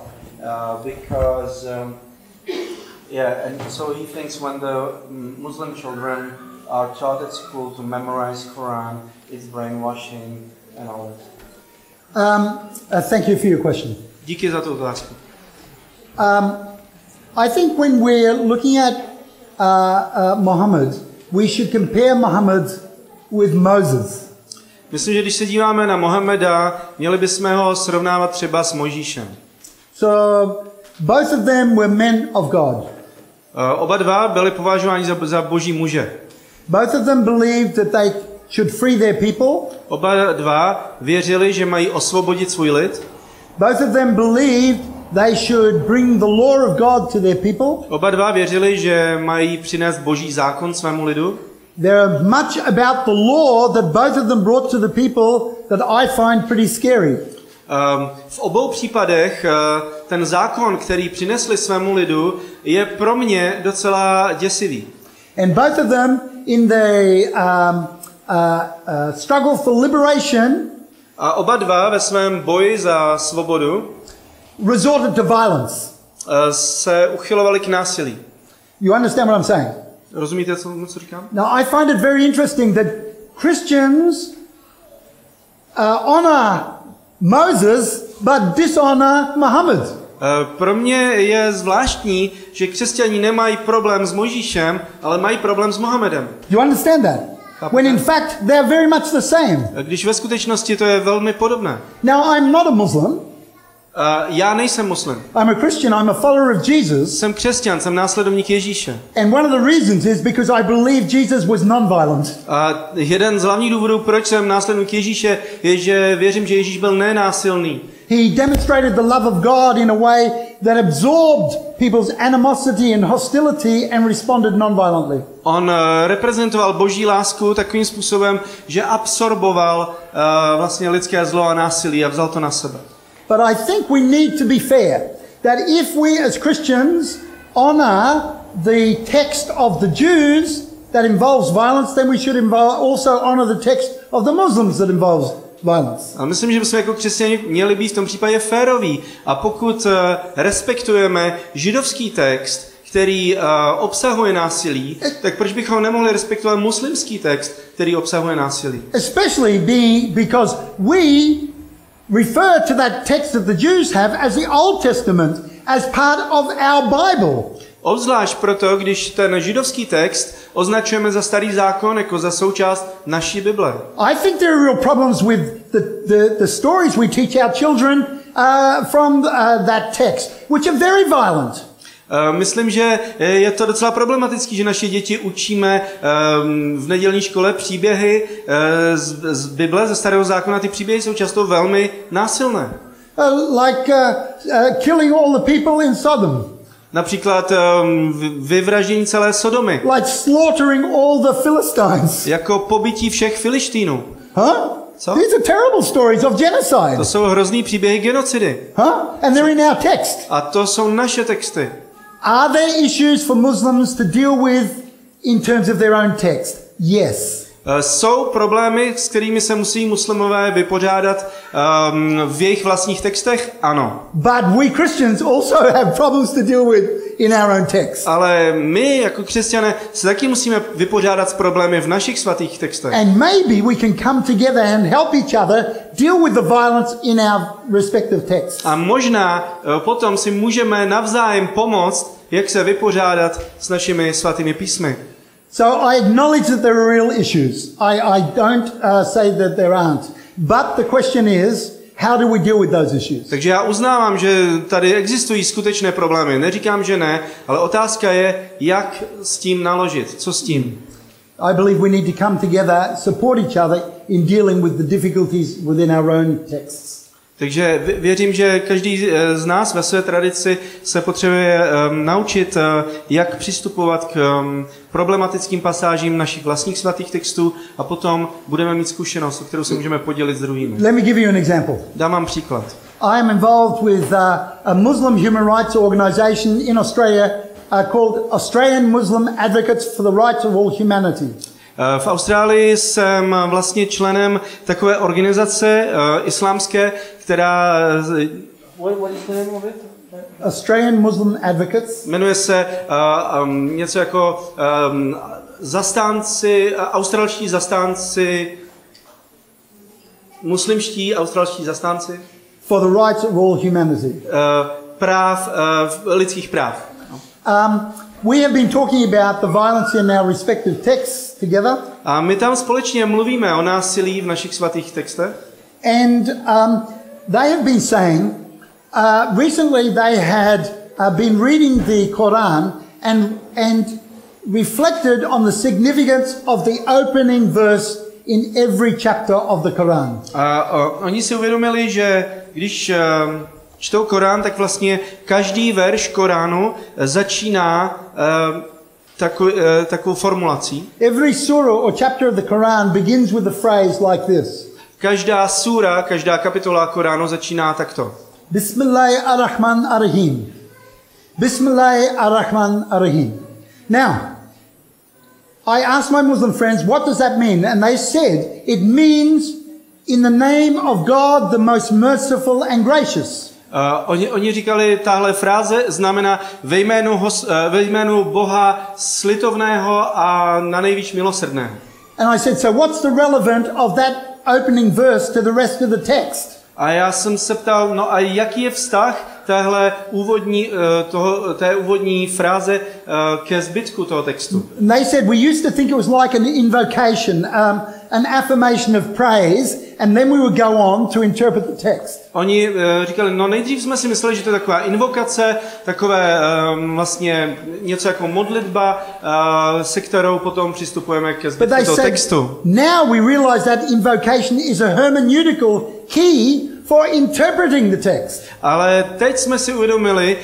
because and so he thinks when the Muslim children are taught at school to memorize Quran, it's brainwashing and all that. Thank you for your question. Díky za tu otázku. I think when we're looking at Muhammad, we should compare Muhammad with Moses. Myslím, že když se díváme na Mohameda, měli bychom ho srovnávat třeba s Mojžíšem. So both of them were men of God. Oba dva byli považováni za boží muže. Both of them believed that they should free their people. Oba dva věřili, že mají osvobodit svůj lid. Both of them believed they should bring the law of God to their people. Oba dva věřili, že mají přinést boží zákon svému lidu. There much about the law that both of them brought to the people that I find pretty scary. V obou případech ten zákon, který přinesli svému lidu, je pro mě docela děsivý. And both of them in the struggle for liberation A oba dva ve svém boji za svobodu resorted to violence. se uchylovali k násilí. You understand what I'm saying? Rozumíte, co říkám? Now, I find it very interesting that Christians honor Moses but dishonor Muhammad. Pro mě je zvláštní, že křesťané nemají problém s Mojžíšem, ale mají problém s Mohamedem. You understand that? When in fact they're very much the same. Když ve skutečnosti to je velmi podobné. Now, I'm not a Muslim. Já nejsem muslim. I'm a Christian. I'm a follower of Jesus. Jsem křesťan, jsem následovník Ježíše. And one of the reasons is because I believe Jesus was non-violent. A jeden z hlavních důvodů, proč jsem následovník Ježíše, je, že věřím, že Ježíš byl nenásilný. He demonstrated the love of God in a way that absorbed people's animosity and hostility and responded non-violently. On reprezentoval Boží lásku takovým způsobem, že absorboval vlastně lidské zlo a násilí a vzal to na sebe. But I think we need to be fair that if we as Christians honor the text of the Jews that involves violence, then we should also honor the text of the Muslims that involves violence. A myslím, že bychom jako křesťané měli být v tom případě féroví. A pokud respektujeme židovský text, který obsahuje násilí, tak proč bychom nemohli respektovat muslimský text, který obsahuje násilí? Especially because we refer to that text that the Jews have as the Old Testament, as part of our Bible. Obzvlášť proto, když ten židovský text označujeme za starý zákon jako za součást naší Bible. I think there are real problems with the stories we teach our children from that text, which are very violent. Myslím, že je to docela problematický, že naše děti učíme v nedělní škole příběhy z Bible, ze starého zákona. Ty příběhy jsou často velmi násilné. Like killing all the people in Sodom. Například vyvraždění celé Sodomy. Like slaughtering all the Philistines. Jako pobití všech Filištínů. Huh? Co? These are terrible stories of genocide. To jsou hrozný příběhy genocidy. Huh? And they're in our text. A to jsou naše texty. Are there issues for Muslims to deal with in terms of their own text? Yes. Jsou problémy, s kterými se musí muslimové vypořádat v jejich vlastních textech? Ano. But we Christians also have problems to deal with in our own text. Ale my jako křesťané se taky musíme vypořádat s problémy v našich svatých textech. And maybe we can come together and help each other deal with the violence in our respective texts. A možná potom si můžeme navzájem pomoct, jak se vypořádat s našimi svatými písmy. So I acknowledge that there are real issues. I don't say that there aren't. But the question is, how do we deal with those issues? Takže já uznávám, že tady existují skutečné problémy. Neříkám, že ne, ale otázka je, jak s tím naložit. Co s tím? I believe we need to come together, support each other in dealing with the difficulties within our own texts. Takže věřím, že každý z nás ve své tradici se potřebuje naučit, jak přistupovat k problematickým pasážím našich vlastních svatých textů a potom budeme mít zkušenost, o kterou se můžeme podělit s druhými. Let me give you an example. Dám vám příklad. I am involved with a Muslim human rights organization in Australia called Australian Muslim Advocates for the Rights of All Humanity. V Austrálii jsem vlastně členem takové organizace islámské, která... Australian Muslim Advocates. Jmenuje se něco jako australští zastánci, muslimští australští zastánci for the rights of all humanity. Lidských práv. We have been talking about the violence in our respective texts together. A my tam společně mluvíme o násilí v našich svatých textech. And they have been saying, recently they had been reading the Quran and reflected on the significance of the opening verse in every chapter of the Quran. Oni si uvědomili, že když čtou Korán, tak vlastně každý verš Koránu začíná takovou formulací. Every surah or chapter of the Quran begins with a phrase like this. Každá súra, každá kapitola Koránu začíná takto. Bismillahir-Rahmanir-Rahim. Bismillahir-Rahmanir-Rahim. Now, I asked my Muslim friends, what does that mean? And they said, it means in the name of God, the most merciful and gracious. Oni říkali, tahle fráze znamená ve jménu Boha slitovného a na nejvíc milosrdného. And I said, so what's the relevant of that opening verse to the rest of the text? A já jsem se ptal, no a jaký je vztah té úvodní fráze ke zbytku toho textu? And they said, we used to think it was like an invocation, an affirmation of praise, and then we would go on to interpret the text. Oni říkali, no nejdřív jsme si mysleli, že to je taková invokace, takové vlastně něco jako modlitba, se kterou potom přistupujeme ke zbytku toho textu. Now we realize that invocation is a hermeneutical key for interpreting the text. Ale teď jsme si uvědomili,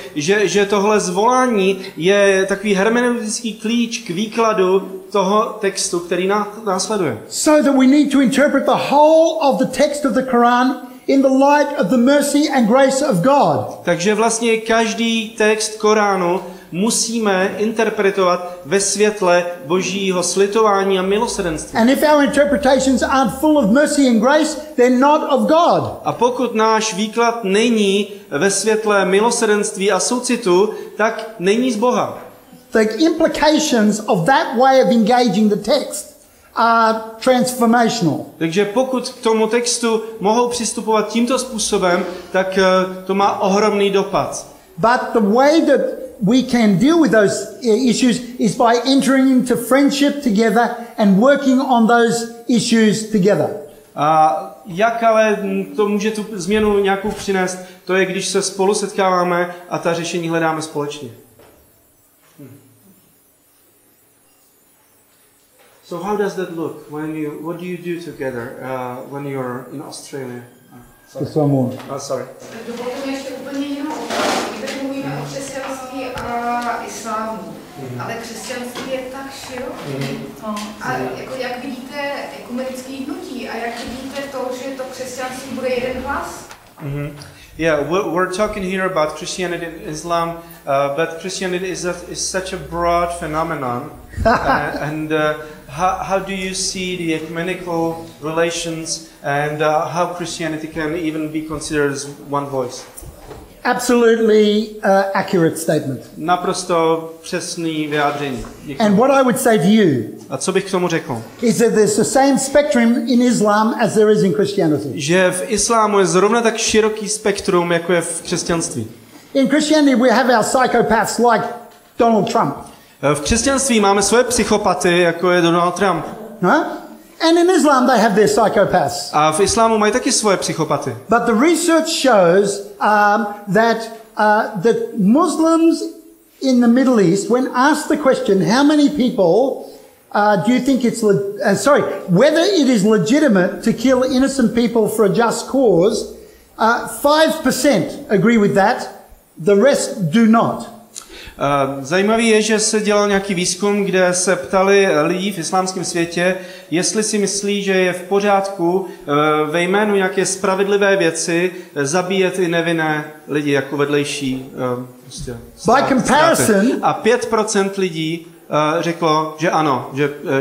že tohle zvolání je takový hermeneutický klíč k výkladu toho textu, který následuje. So that we need to interpret the whole of the text of the Quran in the light of the mercy and grace of God. Takže vlastně každý text Koránu musíme interpretovat ve světle Božího slitování a milosrdenství. And if our interpretations aren't full of mercy and grace, they're not of God. A pokud náš výklad není ve světle milosrdenství a soucitu, tak není z Boha. The implications of that way of engaging the text are transformational. Takže pokud k tomu textu mohou přistupovat tímto způsobem, tak to má ohromný dopad. But the way that we can deal with those issues is by entering into friendship together and working on those issues together. A jak ale to může tu změnu nějakou přinést, to je, když se spolu setkáváme a ta řešení hledáme společně. So how does that look what do you do together when you're in Australia? Just one more. Sorry. Dovolte mi ještě úplně jinou otázku. Když mluvíme o křesťanství a islámu, ale křesťanství je tak široké. A jako, jak vidíte ekumenické hnutí a jak vidíte to, že to křesťanství bude jeden hlas? Yeah, we're talking here about Christianity and Islam, but Christianity is such a broad phenomenon. And how do you see the ecumenical relations and how Christianity can even be considered as one voice? Absolutely accurate statement. Naprosto přesný vyjádření. Děkuji. And what I would say to you A co bych k tomu řekl? is that there's the same spectrum in Islam as there is in Christianity. Že v islámu je zrovna tak široký spektrum, jako je v křesťanství. In Christianity we have our psychopaths like Donald Trump. V křesťanství máme svoje psychopaty, jako je Donald Trump. Huh? And in Islam they have their psychopaths. A v islámu mají taky svoje psychopaty. But the research shows that Muslims in the Middle East, when asked the question, how many people do you think it's whether it is legitimate to kill innocent people for a just cause, 5% agree with that, the rest do not. Zajímavý je, že se dělal nějaký výzkum, kde se ptali lidí v islámském světě, jestli si myslí, že je v pořádku ve jménu nějaké spravedlivé věci zabíjet i nevinné lidi jako vedlejší By comparison, a 5% lidí řeklo, že ano,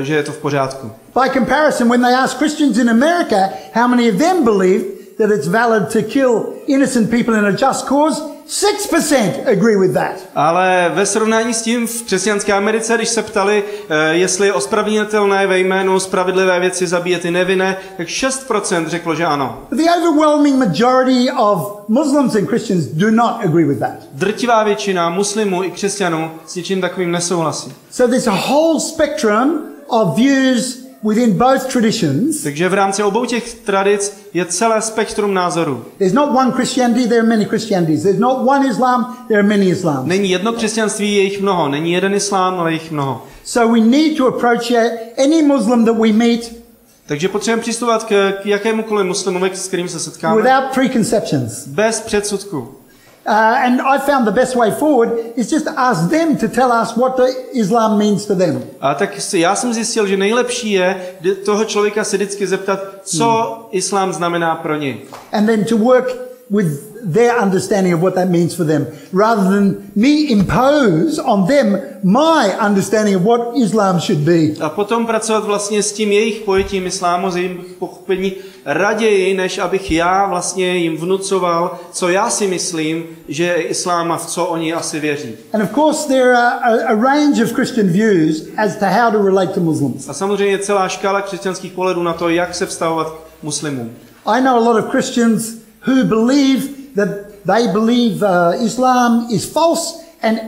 že je to v pořádku. By comparison, when they asked Christians in America how many of them believed that it's valid to kill innocent people in a just cause, 6% agree with that. Ale ve srovnání s tím v křesťanské Americe, když se ptali, jestli je ospravedlnitelné ve jménu spravedlivé věci zabíjet i nevinné, tak 6% řeklo, že ano. The overwhelming majority of Muslims and Christians do not agree with that. Drtivá většina muslimů i křesťanů s něčím takovým nesouhlasí. So there's a whole spectrum of views within both traditions. Takže v rámci obou těch tradic je celé spektrum názorů. There's not one Christianity, there are many Christianities. There's not one Islam, there are many Islams. Není jedno křesťanství, je jich mnoho. Není jeden islám, ale je jich mnoho. So we need to approach any Muslim that we meet takže potřebujeme přistupovat k jakémukoliv muslimovi, s kterým se setkáme, without preconceptions. bez předsudků. And I found the best way forward is just ask them to tell us what the Islam means to them. A tak já jsem zjistil, že nejlepší je toho člověka se vždycky zeptat, co islám znamená pro ně. And then to work with their understanding of what that means for them, rather than me impose on them my understanding of what Islam should be. A potom pracovat vlastně s tím jejich pojetím islámu, s jejich pochopení raději, než abych já vlastně jim vnucoval, co já si myslím, že je islám a v co oni asi věří. And of course there are a range of Christian views as to how to relate to Muslims. A samozřejmě celá škála křesťanských pohledů na to, jak se vztahovat k muslimům. I know a lot of Christians who believe that they believe Islam is false, and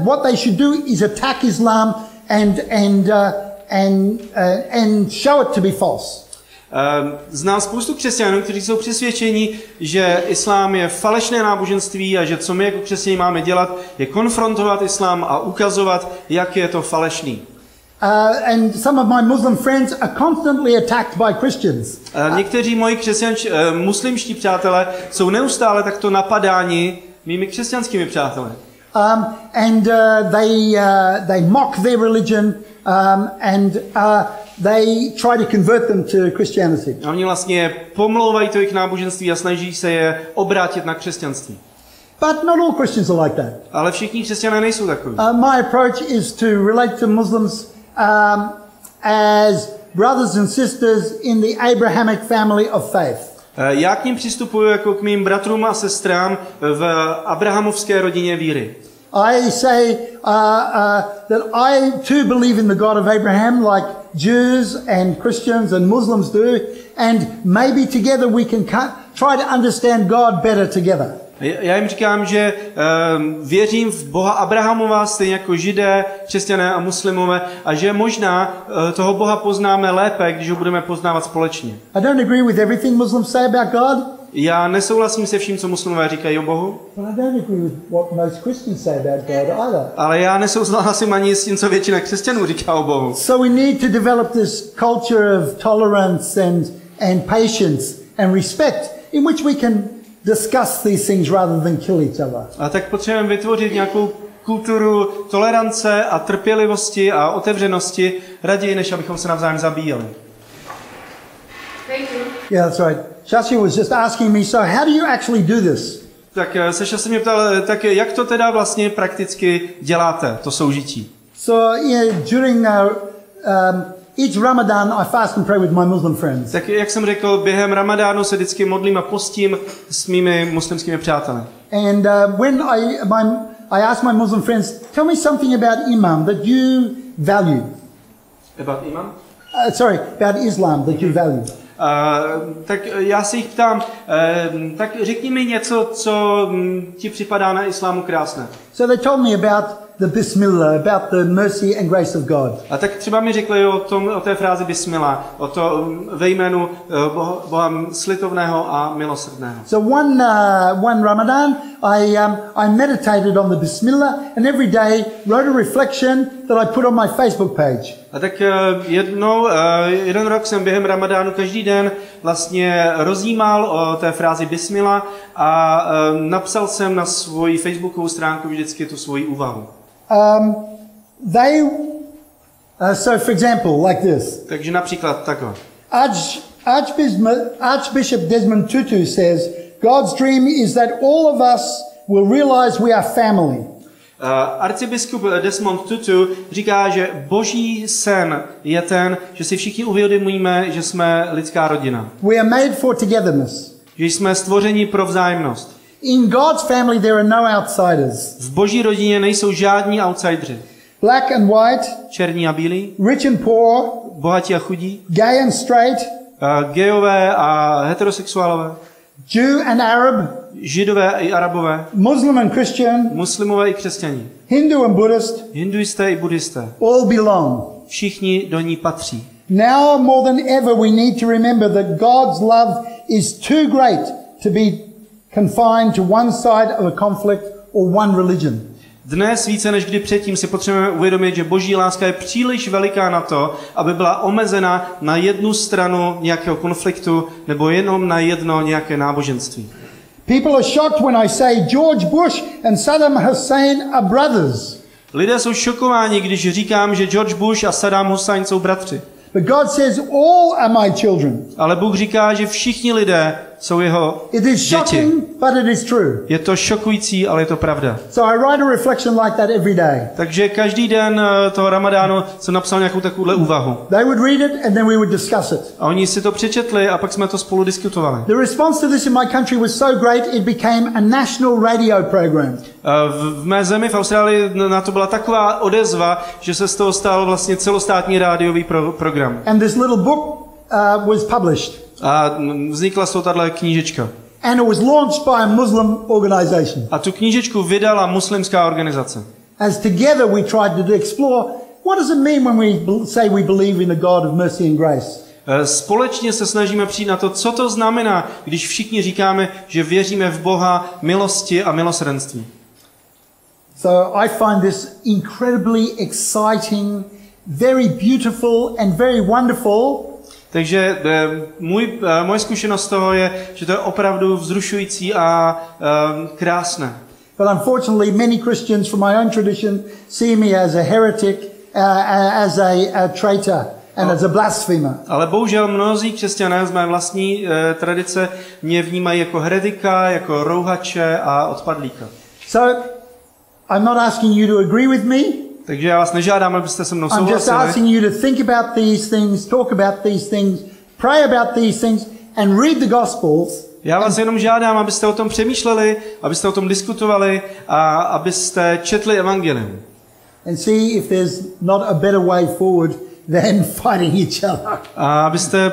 what they should do is attack Islam and show it to be false. Znám spoustu křesťanů, kteří jsou přesvědčeni, že islám je falešné náboženství a že co my jako křesťané máme dělat, je konfrontovat islám a ukazovat, jak je to falešný. And some of my Muslim friends are constantly attacked by Christians. Někteří moji muslimští přátelé jsou neustále takto napadáni mými křesťanskými přáteli. They mock their religion and they try to convert them to Christianity. A oni vlastně pomlouvají to jejich náboženství a snaží se je obrátit na křesťanství. But not all Christians are like that. Ale všichni křesťané nejsou takoví. My approach is to relate to Muslims as brothers and sisters in the Abrahamic family of faith. Já k ním přistupuji jako k mým bratrům a sestrám v abrahamovské rodině víry. I say that I too believe in the God of Abraham, like Jews and Christians and Muslims do, and maybe together we can try to understand God better together. Já jim říkám, že věřím v Boha Abrahamova, stejně jako Židé, křesťané a muslimové, a že možná toho Boha poznáme lépe, když ho budeme poznávat společně. I don't agree with everything Muslims say about God. Já nesouhlasím se vším, co muslimové říkají o Bohu. But I don't agree with what most Christians say about God either. Ale já nesouhlasím ani s tím, co většina křesťanů říká o Bohu. So we need to develop this culture of tolerance and patience and respect in which we can discuss these things rather than kill each other. A tak potřebujeme vytvořit nějakou kulturu tolerance a trpělivosti a otevřenosti raději, než abychom se navzájem zabíjeli. Thank you. Yeah, that's right. Shashi was just asking me, so how do you actually do this? Tak Saša se mě ptal, tak jak to teda vlastně prakticky děláte, to soužití? So during each Ramadan I fast and pray with my Muslim friends. Tak jak jsem řekl, během Ramadánu se vždycky modlím a postím s mými muslimskými přáteli. And when I ask my Muslim friends, tell me something about Imam that you value. About Imam? About Islam that you value. Tak já se jich ptám, tak řekni mi něco, co ti připadá na islámu krásné. So they told me about the Bismillah, about the mercy and grace of God. A tak třeba mi řekli o té frázi Bismillah, o to ve jménu Boha slitovného a milosrdného. So one Ramadan I meditated on the Bismillah and every day wrote a reflection that I put on my Facebook page. A tak jeden rok jsem během Ramadánu každý den vlastně rozjímal o té frázi Bismillah a napsal jsem na svoji facebookovou stránku vždycky tu svoji úvahu. So for example, like this. Takže například takhle. Archbishop Desmond Tutu says, God's dream is that all of us will realize we are family. Arcibiskup Desmond Tutu říká, že boží sen je ten, že si všichni uvědomíme, že jsme lidská rodina. We are made for togetherness. Že jsme stvořeni pro vzájemnost. In God's family there are no outsiders. V boží rodině nejsou žádní outsideri. Black and white, černí a bílí, rich and poor, bohatí a chudí, gay and straight, gejové a heterosexuálové, Jew and Arab, Židové i Arabové, Muslim and Christian, muslimové i křesťaní, Hindu and Buddhist, hinduisté i buddhisté. All belong. Všichni do ní patří. Now more than ever we need to remember that God's love is too great to be confined to one side of a conflict or one religion. Dnes více než kdy předtím si potřebujeme uvědomit, že boží láska je příliš veliká na to, aby byla omezena na jednu stranu nějakého konfliktu nebo jenom na jedno nějaké náboženství. People are shocked when I say George Bush and Saddam Hussein are brothers. Lidé jsou šokováni, když říkám, že George Bush a Saddam Hussein jsou bratři. But God says all are my children. Ale Bůh říká, že všichni lidé jsou jeho It is děti. shocking, but it is true. Je to šokující, ale je to pravda. So I write a reflection like that every day. Takže každý den toho Ramadánu jsem napsal nějakou takovouhle úvahu. They would read it and then we would discuss it. A oni si to přečetli a pak jsme to spolu diskutovali. The response to this in my country was so great it became a national radio program. V mé zemi v Austrálii na to byla taková odezva, že se z toho stal vlastně celostátní rádiový program. And this little book was published. A vznikla z toho tato knížečka. And it was launched by a Muslim organization. A tu knížečku vydala muslimská organizace. As together we tried to explore what does it mean when we say we believe in a God of mercy and grace. Společně se snažíme přijít na to, co to znamená, když všichni říkáme, že věříme v Boha milosti a milosrdenství. So I find this incredibly exciting, very beautiful and very wonderful. Takže moje zkušenost z toho je, že to je opravdu vzrušující a krásné. But unfortunately, many Christians from my own tradition see me as a heretic, as a traitor, and as a blasphemer. Ale bohužel mnozí křesťané z mé vlastní tradice mě vnímají jako heretika, jako rouhače a odpadlíka. So I'm not asking you to agree with me. Takže já vás nežádám, abyste se mnou I'm just souhlasili. asking you to think about these things, talk about these things, pray about these things, and read the Gospels. Já vás jenom žádám, abyste o tom přemýšleli, abyste o tom diskutovali a abyste četli evangelium. And see if there's not a better way forward than fighting each other. A abyste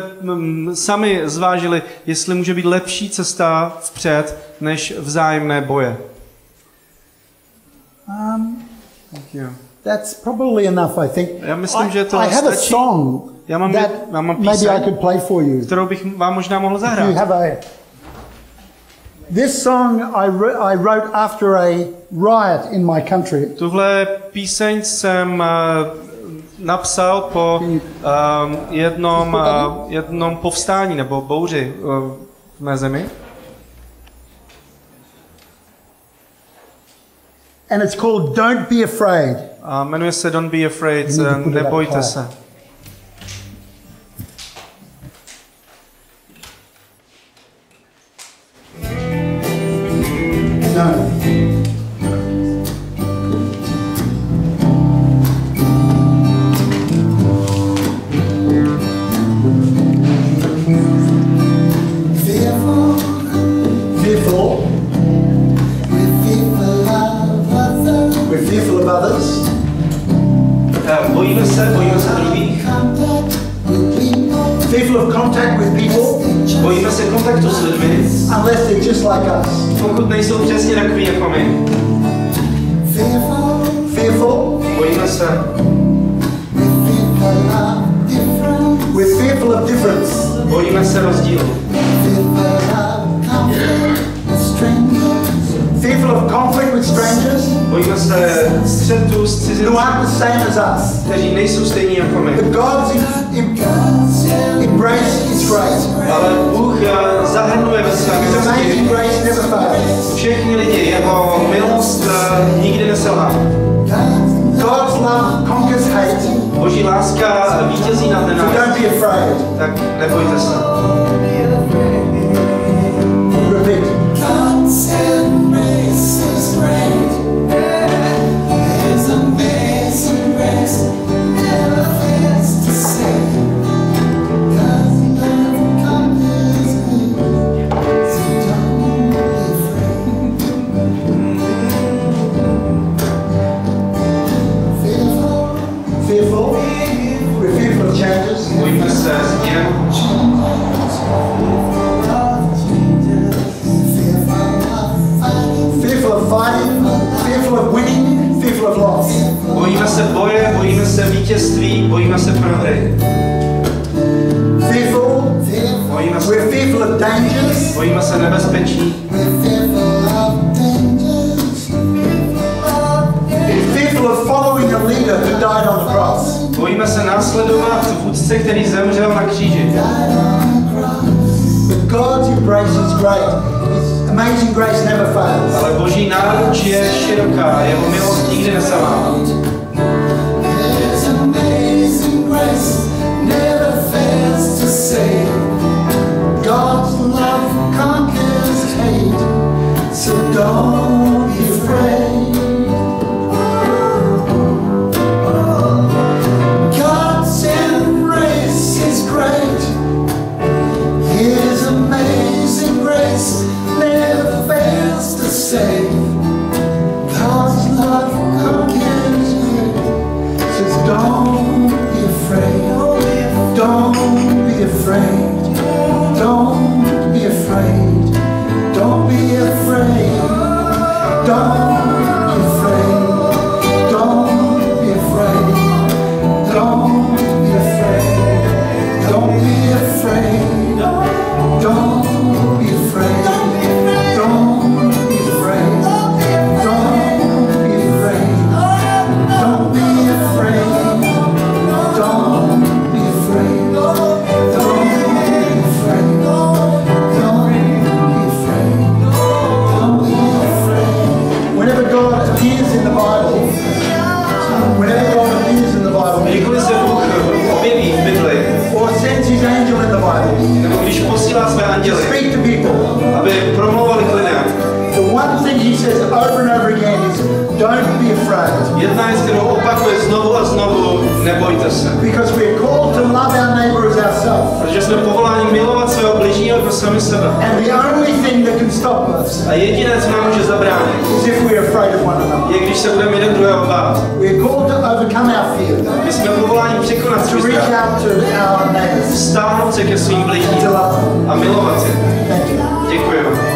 sami zvážili, jestli může být lepší cesta vpřed, než vzájemné boje. Thank you. That's probably enough, I think. Já myslím, že to I have a stačí. song Já mám that maybe I píseň, could play for you. kterou bych vám možná mohl If you zahrát. have this song I wrote after a riot in my country. Tuhle píseň jsem napsal po jednom povstání nebo bouři v mé zemi. And it's called Don't Be Afraid. A jmenuje se Don't Be Afraid, nebojte se. No. Fearful. We're fearful of others. Bojíme se druhých. Fearful of contact with people. Bojíme se kontaktu s lidmi, Unless they're just like us. pokud nejsou přesně takový jako my. Fearful. Bojíme se. We're fearful of difference. Bojíme se rozdílu. Fearful of conflict with strangers Bojíme se střetu s who cizinci, aren't the same as us. kteří nejsou stejní jako my. But God's embrace is great. Ale Bůh zahrnuje ve své His milosti amazing grace never fails. všechny lidi. Jeho milost nikdy neselhá. God's love conquers hate. Boží láska vítězí nad So don't nenávistí. be afraid. Tak nebojte se. Repeat. Fearful. We're fearful of changes. Bojíme se změn. Fearful of fighting. Fearful of winning. Fearful of loss. Bojíme se boje, bojíme se vítězství, bojíme se prohry. Fearful. Bojíme se, We're fearful of dangers. bojíme se nebezpečí. Fearful of following a leader who died on the cross. Bojíme se následovat vůdce, který zemřel na kříži. But God's embrace is great. His amazing grace never fails. Ale Boží náruč je široká, jeho milost nikdy neselhává. His amazing grace never fails to save. God's love conquers hate, so don't be afraid. God's embrace is great. His amazing grace never fails to save. God's love conquers hate, so don't be afraid. Don't be afraid. Don't be afraid. Don't be afraid. Don't be afraid. Don't be afraid. Don't be afraid. Don't be afraid. Don't be afraid. Don't be afraid. Don't be afraid. Don't be afraid. Don't be afraid. Don't be afraid. Don't be afraid. Don't be afraid. Whenever God appears in the Bible, Kdykoliv se Bůh objeví v Bibli, or sends his angel in the Bible, nebo když posílá své anděly, speak to people, aby promlouvali k lidem, the one thing he says over and over again is, don't be afraid. jedna věc, kterou opakuje znovu a znovu, nebojte se. Because we're called to love our neighbor as ourselves. Protože jsme povoláni milovat svého bližního jako sami sebe. And the only thing that can stop us A jediné, co nám může zabránit, is if we're afraid of one another. je, když se budeme jeden druhého bát. We're called to overcome our fear, My jsme povoláni překonat to svůj reach strach, out to our neighbors, stáhnout se ke svým to bližním love them. a milovat je. Thank you. Děkujeme.